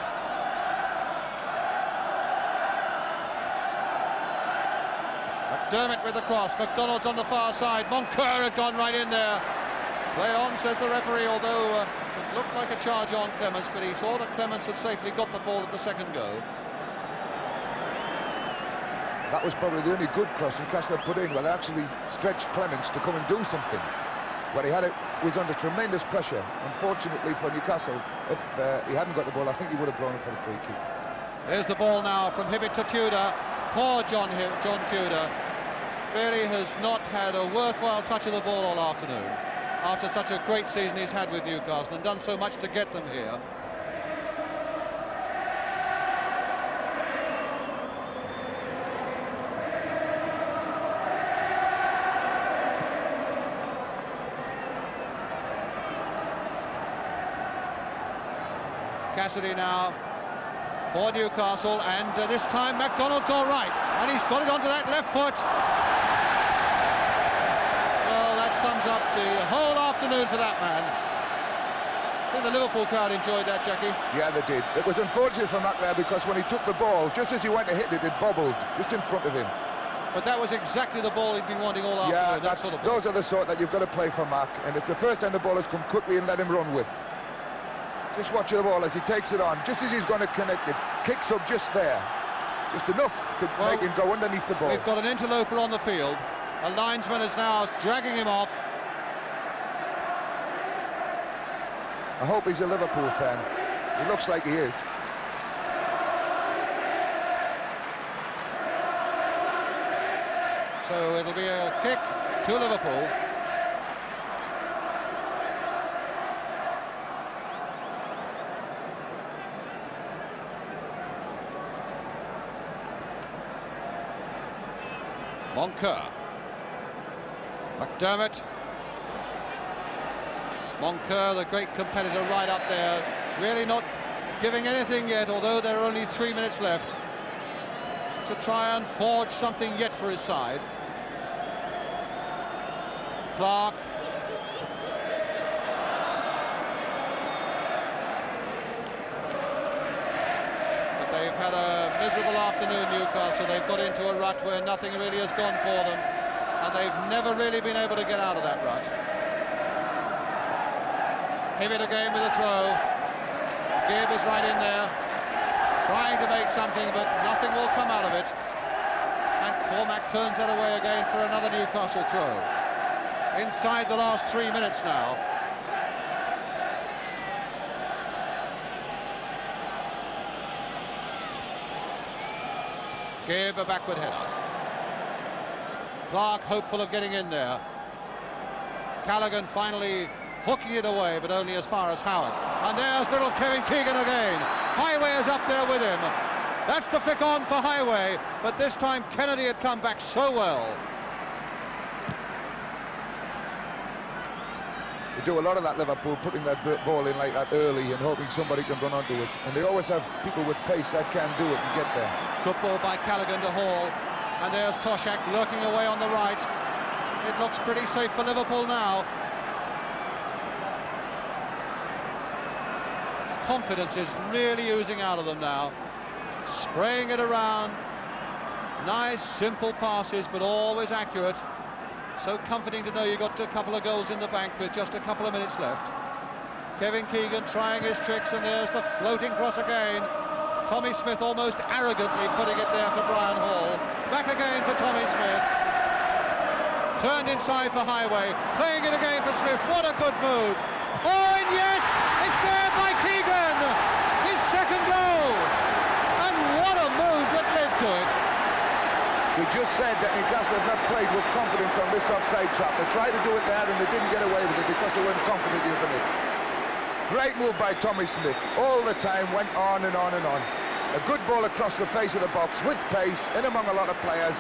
McDermott with the cross. McDonald's on the far side. Moncur had gone right in there. Play on, says the referee, although it looked like a charge on Clements, but he saw that Clements had safely got the ball at the second go. That was probably the only good cross Newcastle had put in, where they actually stretched Clements to come and do something. Where he had it, was under tremendous pressure. Unfortunately for Newcastle, if he hadn't got the ball, I think he would have blown it for the free kick. There's the ball now from Hibbett to Tudor. Poor John Tudor really has not had a worthwhile touch of the ball all afternoon, after such a great season he's had with Newcastle and done so much to get them here. Cassidy now for Newcastle, and this time MacDonald's all right, and he's got it onto that left foot. Well, that sums up the whole afternoon for that man. I think the Liverpool crowd enjoyed that, Jackie. Yeah, they did. It was unfortunate for Mac there, because when he took the ball, just as he went to hit it, it bobbled just in front of him. but that was exactly the ball he'd been wanting all afternoon. Yeah, that sort of ball. those are the sort that you've got to play for, Mark, and it's the first time the ball has come quickly and let him run with. Just watch the ball as he takes it on, just as he's going to connect it, kicks up just there, just enough to make him go underneath the ball. We've got an interloper on the field. A linesman is now dragging him off. I hope he's a Liverpool fan. He looks like he is. So it'll be a kick to Liverpool. Moncur. McDermott. Moncur, the great competitor, right up there, really not giving anything yet, although there are only 3 minutes left to try and forge something yet for his side. Clark. But they've had a miserable afternoon, Newcastle. They've got into a rut where nothing really has gone for them, and they've never really been able to get out of that rut. Him it again with a throw. Gibb is right in there, trying to make something, but nothing will come out of it. And Cormac turns that away again for another Newcastle throw. Inside the last 3 minutes now. Gibb, a backward header. Clark hopeful of getting in there. Callaghan finally hooking it away, but only as far as Howard. And there's little Kevin Keegan again. Highway is up there with him. That's the flick on for Highway, but this time Kennedy had come back so well. They do a lot of that, Liverpool, putting that ball in like that early and hoping somebody can run onto it. And they always have people with pace that can do it and get there. Good ball by Callaghan to Hall. And there's Toshak lurking away on the right. It looks pretty safe for Liverpool now. Confidence is really oozing out of them now. Spraying it around. Nice, simple passes, but always accurate. So comforting to know you got a couple of goals in the bank with just a couple of minutes left. Kevin Keegan trying his tricks, and there's the floating cross again. Tommy Smith almost arrogantly putting it there for Brian Hall. Back again for Tommy Smith. Turned inside for Highway. Playing it again for Smith. What a good move. Oh, and yes, it's there by Keegan. His second goal. And what a move that led to it. We just said that Newcastle have not played with confidence on this offside trap. They tried to do it there and they didn't get away with it because they weren't confident using it. Great move by Tommy Smith. All the time went on and on and on. A good ball across the face of the box with pace, in among a lot of players.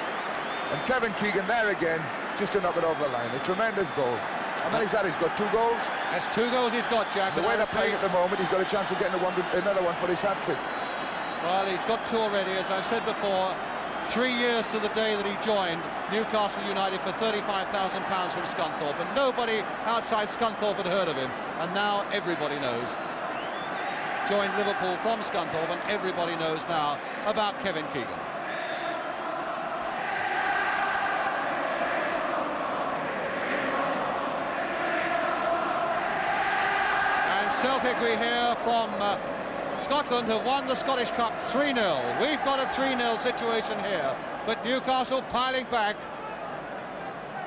And Kevin Keegan there again, just to knock it over the line. A tremendous goal. How many's that? He's got 2 goals? That's 2 goals he's got, Jack. The way they're playing at the moment, he's got a chance of getting another one for his hat-trick. Well, he's got 2 already, as I've said before. 3 years to the day that he joined Newcastle United for £35,000 from Scunthorpe, and nobody outside Scunthorpe had heard of him, and now everybody knows. Joined Liverpool from Scunthorpe, and everybody knows now about Kevin Keegan. And Celtic, we hear from Scotland, have won the Scottish Cup 3-0. We've got a 3-0 situation here, but Newcastle piling back,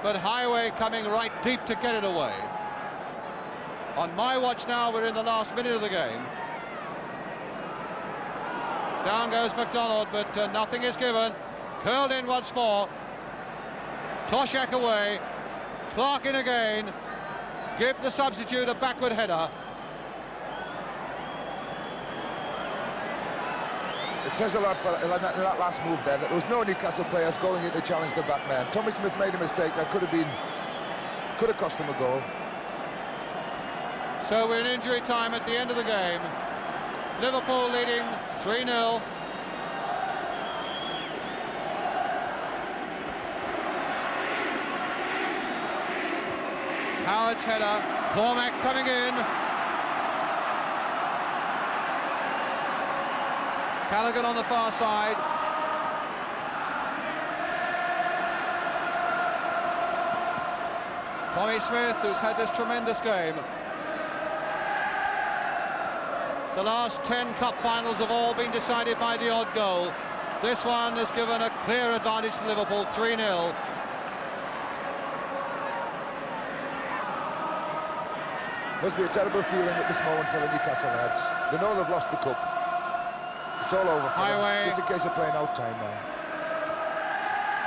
but Highway coming right deep to get it away. On my watch now, we're in the last minute of the game. Down goes McDonald, but nothing is given. Curled in once more. Toshak away. Clark in again. Gibb the substitute, a backward header. It says a lot for that last move there, that there was no Newcastle players going in to challenge the back man. Tommy Smith made a mistake that could have cost them a goal. So we're in injury time at the end of the game. Liverpool leading 3-0. Howard's header, Cormac coming in. Callaghan on the far side. Tommy Smith, who's had this tremendous game. The last 10 cup finals have all been decided by the odd goal. This one has given a clear advantage to Liverpool, 3-0. Must be a terrible feeling at this moment for the Newcastle lads. They know they've lost the cup. It's all over for them. Just a case of playing out time now.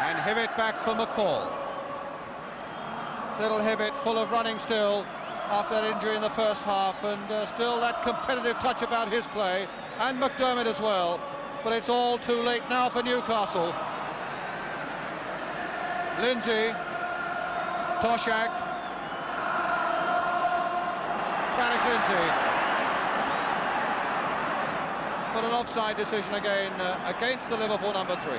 And Hibbett back for McCall. Little Hibbett full of running still after that injury in the first half, and still that competitive touch about his play, and McDermott as well. But it's all too late now for Newcastle. Lindsay, Toshak, Frank Lindsay. But an offside decision again against the Liverpool number 3.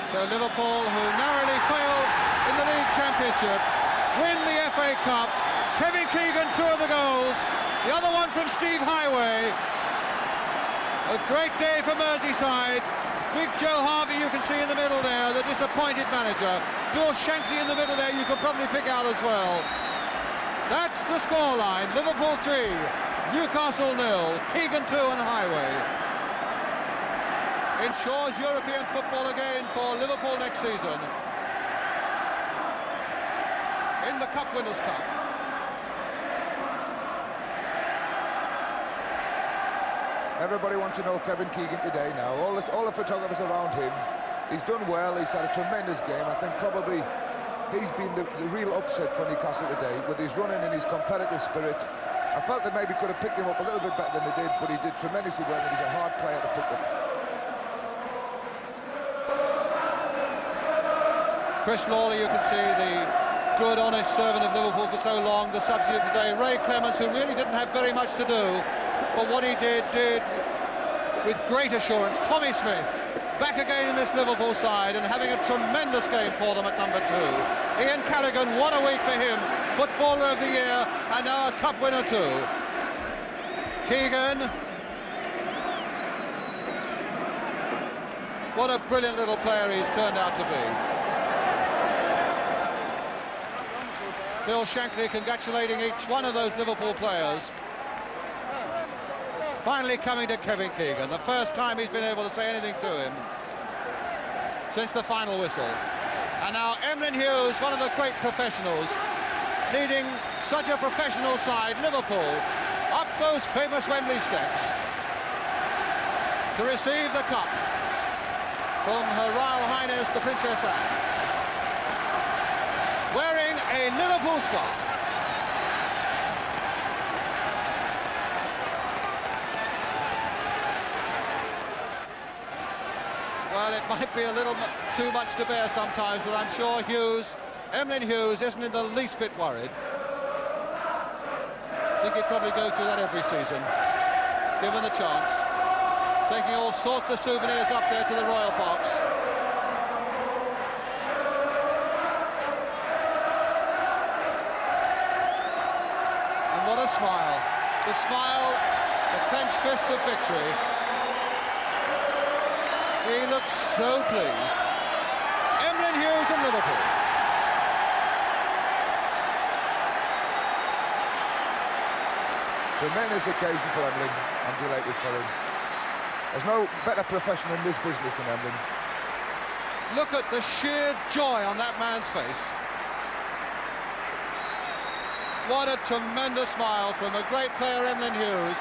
So Liverpool, who narrowly failed in the League Championship, win the FA Cup. Kevin Keegan, 2 of the goals, the other one from Steve Highway. A great day for Merseyside. Big Joe Harvey, you can see in the middle there, the disappointed manager. Bill Shankly in the middle there, you could probably pick out as well. That's the scoreline. Liverpool 3, Newcastle 0, Keegan 2 and Highway. Ensures European football again for Liverpool next season in the Cup Winners' Cup. Everybody wants to know Kevin Keegan today now. All the photographers around him. He's done well. He's had a tremendous game. I think probably he's been the real upset for Newcastle today with his running and his competitive spirit. I felt they maybe could have picked him up a little bit better than they did, but he did tremendously well, and he's a hard player to pick up. Chris Lawley, you can see the good, honest servant of Liverpool for so long, the substitute today. Ray Clements, who really didn't have very much to do, but what he did with great assurance. Tommy Smith, back again in this Liverpool side and having a tremendous game for them at number 2. Ian Callaghan, what a week for him. Footballer of the year and now a cup winner too. Keegan. What a brilliant little player he's turned out to be. Phil Shankly congratulating each one of those Liverpool players. Finally coming to Kevin Keegan, the first time he's been able to say anything to him since the final whistle. And now Emlyn Hughes, one of the great professionals, leading such a professional side, Liverpool, up those famous Wembley steps to receive the cup from Her Royal Highness the Princess Anne, wearing a Liverpool scarf. Well, it might be a little too much to bear sometimes, but I'm sure Emlyn Hughes isn't in the least bit worried. I think he'd probably go through that every season, given the chance. Taking all sorts of souvenirs up there to the Royal Parks. What a smile. The smile, the clenched fist of victory. He looks so pleased. Emlyn Hughes in Liverpool. Tremendous occasion for Emlyn. I'm delighted for him. There's no better professional in this business than Emlyn. Look at the sheer joy on that man's face. What a tremendous smile from a great player, Emlyn Hughes.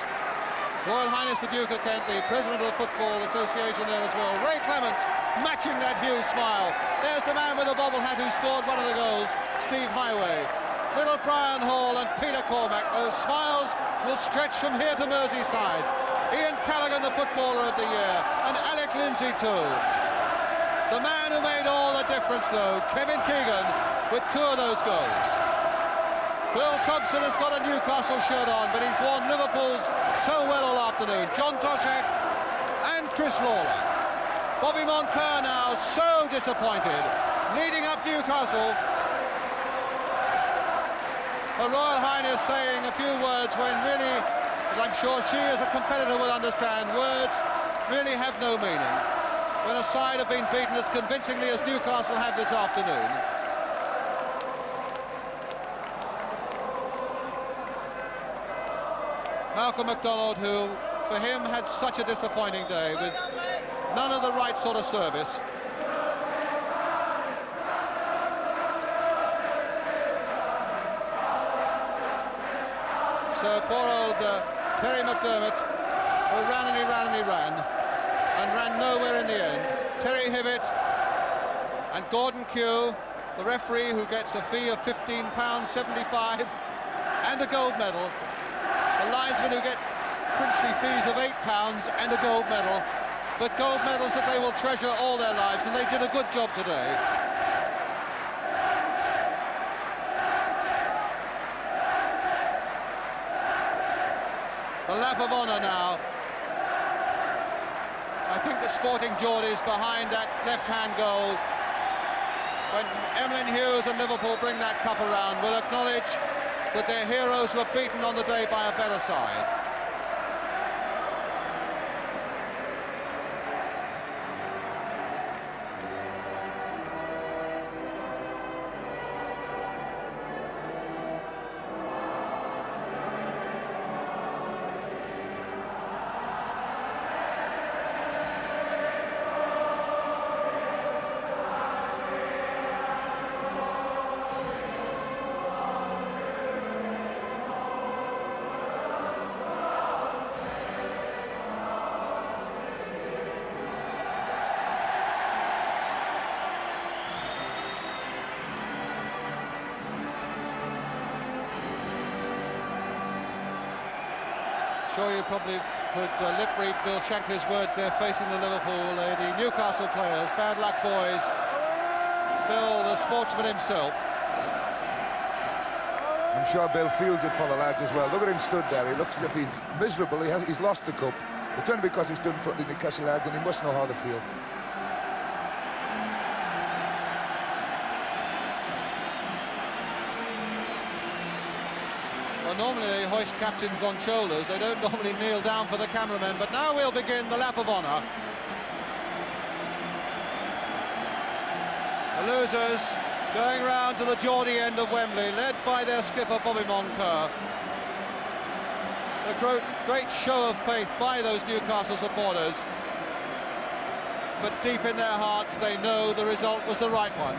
Royal Highness the Duke of Kent, the President of the Football Association there as well. Ray Clements matching that Hughes smile. There's the man with the bobble hat who scored one of the goals, Steve Highway. Little Brian Hall and Peter Cormack. Those smiles will stretch from here to Merseyside. Ian Callaghan, the Footballer of the Year, and Alec Lindsay too. The man who made all the difference though, Kevin Keegan, with 2 of those goals. Bill Thompson has got a Newcastle shirt on, but he's worn Liverpool's so well all afternoon. John Toshak and Chris Lawler. Bobby Moncur now so disappointed, leading up Newcastle. Her Royal Highness saying a few words when really, as I'm sure she as a competitor will understand, words really have no meaning when a side have been beaten as convincingly as Newcastle have this afternoon. Malcolm MacDonald, who for him had such a disappointing day with none of the right sort of service. So poor old Terry McDermott, who ran and he ran and he ran, and ran nowhere in the end. Terry Hibbett and Gordon Kew, the referee who gets a fee of £15.75 and a gold medal. The linesmen who get princely fees of £8 and a gold medal, but gold medals that they will treasure all their lives, and they did a good job today. The lap of honour now. I think the Sporting Geordies behind that left-hand goal, when Emlyn Hughes and Liverpool bring that cup around, will acknowledge that their heroes were beaten on the day by a better side. Sure, you probably could lip read Bill Shankly's words there facing the Liverpool, the Newcastle players. Bad luck, boys. Bill, the sportsman himself. I'm sure Bill feels it for the lads as well. Look at him stood there. He looks as if he's miserable. He's lost the cup. It's only because he stood in front of the Newcastle lads, and he must know how they feel. Well, normally they hoist captains on shoulders. They don't normally kneel down for the cameramen, but now we'll begin the lap of honour. The losers going round to the Geordie end of Wembley, led by their skipper Bobby Moncur. A great show of faith by those Newcastle supporters, but deep in their hearts they know the result was the right one.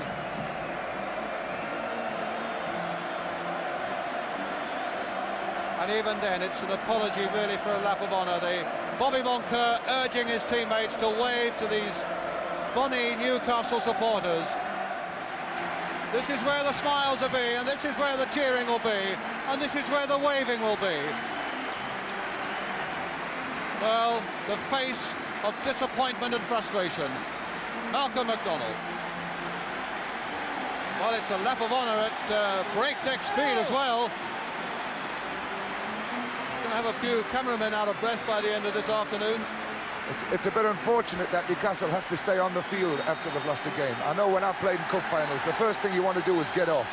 And even then, it's an apology really for a lap of honour. Bobby Moncur urging his teammates to wave to these bonny Newcastle supporters. This is where the smiles will be, and this is where the cheering will be, and this is where the waving will be. Well, the face of disappointment and frustration. Malcolm MacDonald. Well, it's a lap of honour at breakneck speed as well. Have a few cameramen out of breath by the end of this afternoon. It's a bit unfortunate that Newcastle have to stay on the field after they've lost the game. I know when I've played in cup finals, the first thing you want to do is get off.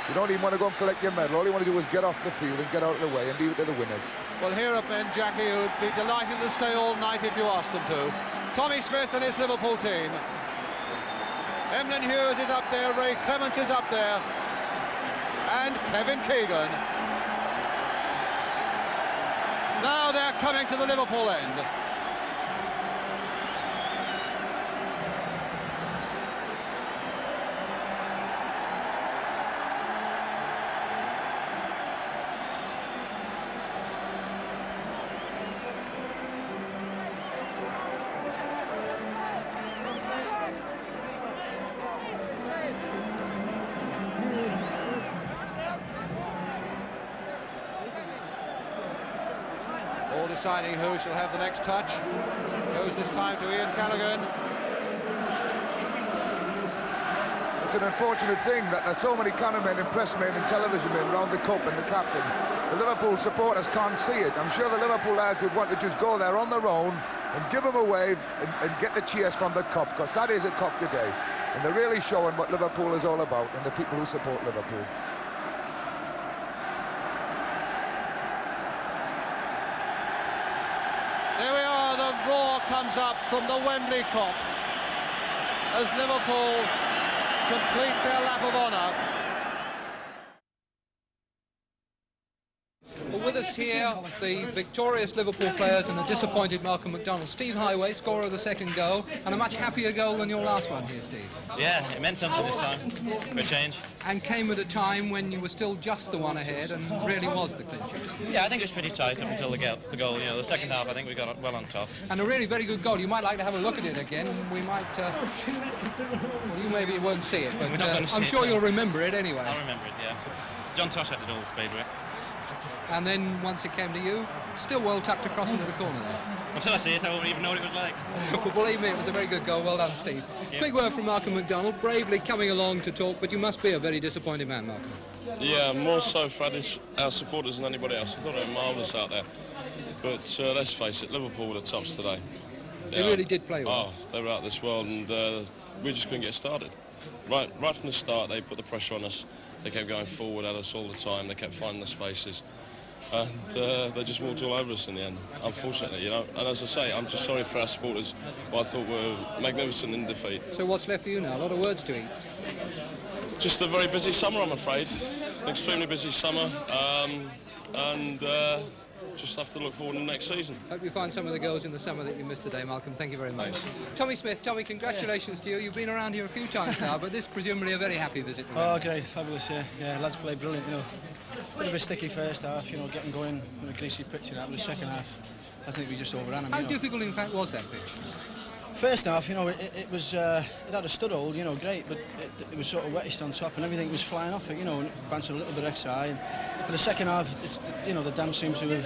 You don't even want to go and collect your medal. All you want to do is get off the field and get out of the way and leave it to the winners. Well, here are men, Jackie, who'd be delighted to stay all night if you asked them to. Tommy Smith and his Liverpool team. Emlyn Hughes is up there, Ray Clements is up there, and Kevin Keegan. Now they're coming to the Liverpool end. Deciding who shall have the next touch. Goes this time to Ian Callaghan. It's an unfortunate thing that there's so many cameramen and pressmen and television men around the cup and the captain. The Liverpool supporters can't see it. I'm sure the Liverpool lads would want to just go there on their own and give them a wave and get the cheers from the cup, because that is a cup today. And they're really showing what Liverpool is all about and the people who support Liverpool. roar comes up from the Wembley Kop as Liverpool complete their lap of honour. Well, with us here, the victorious Liverpool players and the disappointed Malcolm McDonald. Steve Highway, scorer of the second goal, and a much happier goal than your last one here, Steve. Yeah, it meant something this time, for a change. And came at a time when you were still just the one ahead and really was the clincher. Yeah, I think it was pretty tight up until the goal. You know, the second half, I think we got it well on top. And a really very good goal. You might like to have a look at it again. We might... well, you maybe won't see it, but I'm sure you'll remember it anyway. I'll remember it, yeah. John Tosh had it all spade with. And then once it came to you, still well tucked across into the corner there. Until I see it, I won't even know what it was like. Well, believe me, it was a very good goal. Well done, Steve. Yeah. Big word from Malcolm McDonald, bravely coming along to talk, but you must be a very disappointed man, Malcolm. Yeah, more so for our supporters than anybody else. I thought they were marvellous out there. But let's face it, Liverpool were the tops today. They really did play well. Oh, they were out of this world, and we just couldn't get started. Right from the start, they put the pressure on us. They kept going forward at us all the time. They kept finding the spaces. And they just walked all over us in the end, unfortunately, you know. And as I say, I'm just sorry for our supporters, who I thought were magnificent in defeat. So what's left for you now? A lot of words to eat. Just a very busy summer, I'm afraid. An extremely busy summer, and just have to look forward to the next season. Hope you find some of the goals in the summer that you missed today, Malcolm. Thank you very much. Tommy Smith, Tommy, congratulations to you. You've been around here a few times now, but this presumably a very happy visit. Oh, great, fabulous, yeah. Lads played brilliant, you know. Bit of a sticky first half, you know, getting going, with a greasy pitch and that, but the second half, I think we just overran them. How difficult, in fact, was that pitch? First half, you know, it was, it had a stud hold, you know, great, but it was sort of wettish on top and everything was flying off it, you know, and it bounced a little bit extra high. And for the second half, it's, you know, the dam seems to have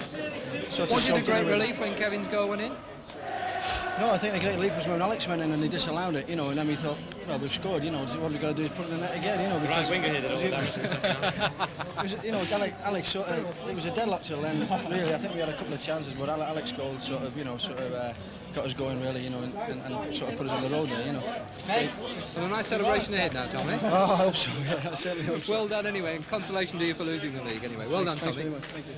sort of... Was it a great relief when Kevin's goal went in? No, I think the great relief was when Alex went in and they disallowed it, you know, and then we thought, well, we've scored, you know, what we've got to do is put it in the net again, you know, because... Right winger hit it, you know, Alex sort of, it was a deadlock till then, really. I think we had a couple of chances, but Alex goal sort of, you know, got us going, really, you know, and sort of put us on the road there, you know. Well, a nice celebration ahead now, Tommy. Oh, I hope so, yeah, I certainly hope so. Well done anyway, and consolation to you for losing the league anyway. Well done, Tommy. Thanks very much, thank you.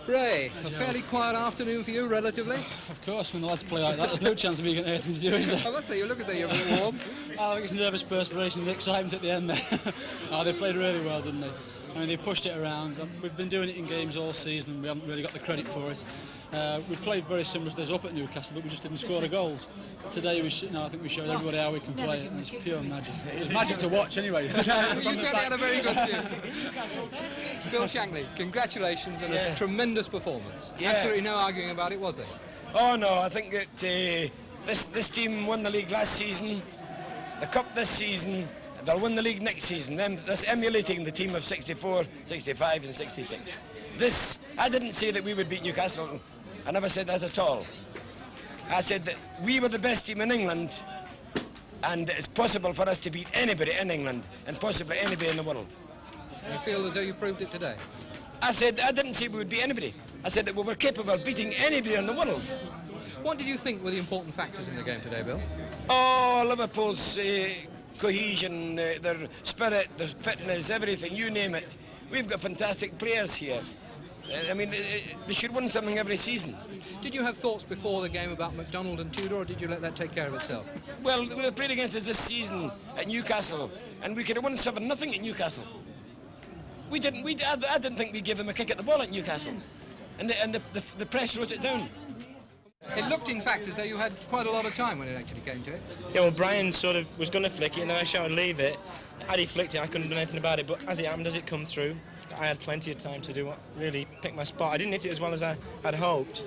Ray, a fairly quiet afternoon for you, relatively? Of course, when the lads play like that, there's no chance of me getting anything to do, is there? I must say, you look as though you're a bit warm. I think it's nervous perspiration, the excitement at the end there. Oh, they played really well, didn't they? I mean, they pushed it around. We've been doing it in games all season. We haven't really got the credit for it. We played very similar to this up at Newcastle, but we just didn't score the goals. Today, I think we showed everybody how we can play it, and it's pure magic. It was magic to watch, anyway. Well, you certainly had a very good view. Bill Shankly, congratulations on a tremendous performance. Yeah. Absolutely no arguing about it, was there? Oh no, I think that this team won the league last season, the cup this season, they'll win the league next season. That's emulating the team of 64, 65 and 66. I didn't say that we would beat Newcastle. I never said that at all. I said that we were the best team in England and it's possible for us to beat anybody in England and possibly anybody in the world. You feel as though you proved it today? I didn't say we would beat anybody. I said that we were capable of beating anybody in the world. What did you think were the important factors in the game today, Bill? Oh, Liverpool's cohesion, their spirit, their fitness, everything, you name it. We've got fantastic players here. I mean, they should win something every season. Did you have thoughts before the game about McDonald and Tudor, or did you let that take care of itself? Well, they played against us this season at Newcastle, and we could have won 7-0 at Newcastle. I didn't think we gave them a kick at the ball at Newcastle, and the press wrote it down. It looked, in fact, as though you had quite a lot of time when it actually came to it. Yeah, well, Brian sort of was going to flick it, and then I shouted, leave it. Had he flicked it, I couldn't have done anything about it, but as it happened, as it come through, I had plenty of time to do what, really pick my spot. I didn't hit it as well as I had hoped,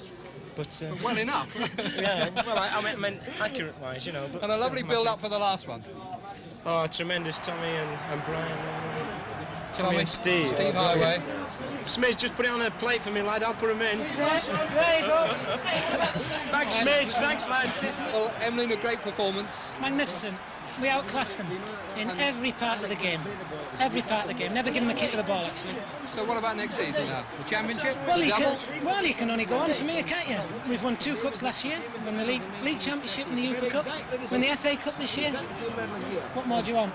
but... well enough. Yeah, well, I meant accurate-wise, you know. But and a lovely build-up for the last one. Oh, tremendous, Tommy and Brian. Tommy and Steve. Steve Highway. Smidge, just put it on a plate for me, lad. I'll put him in. Thanks, Smidge. Thanks, lads. Well, Emlyn, a great performance. Magnificent. We outclassed them in every part of the game. Every part of the game. Never give them a kick of the ball, actually. So what about next season now? The Championship? Well, you can only go on from here, can't you? We've won 2 cups last year. Won the League Championship and the UEFA Cup. Won the FA Cup this year. What more do you want?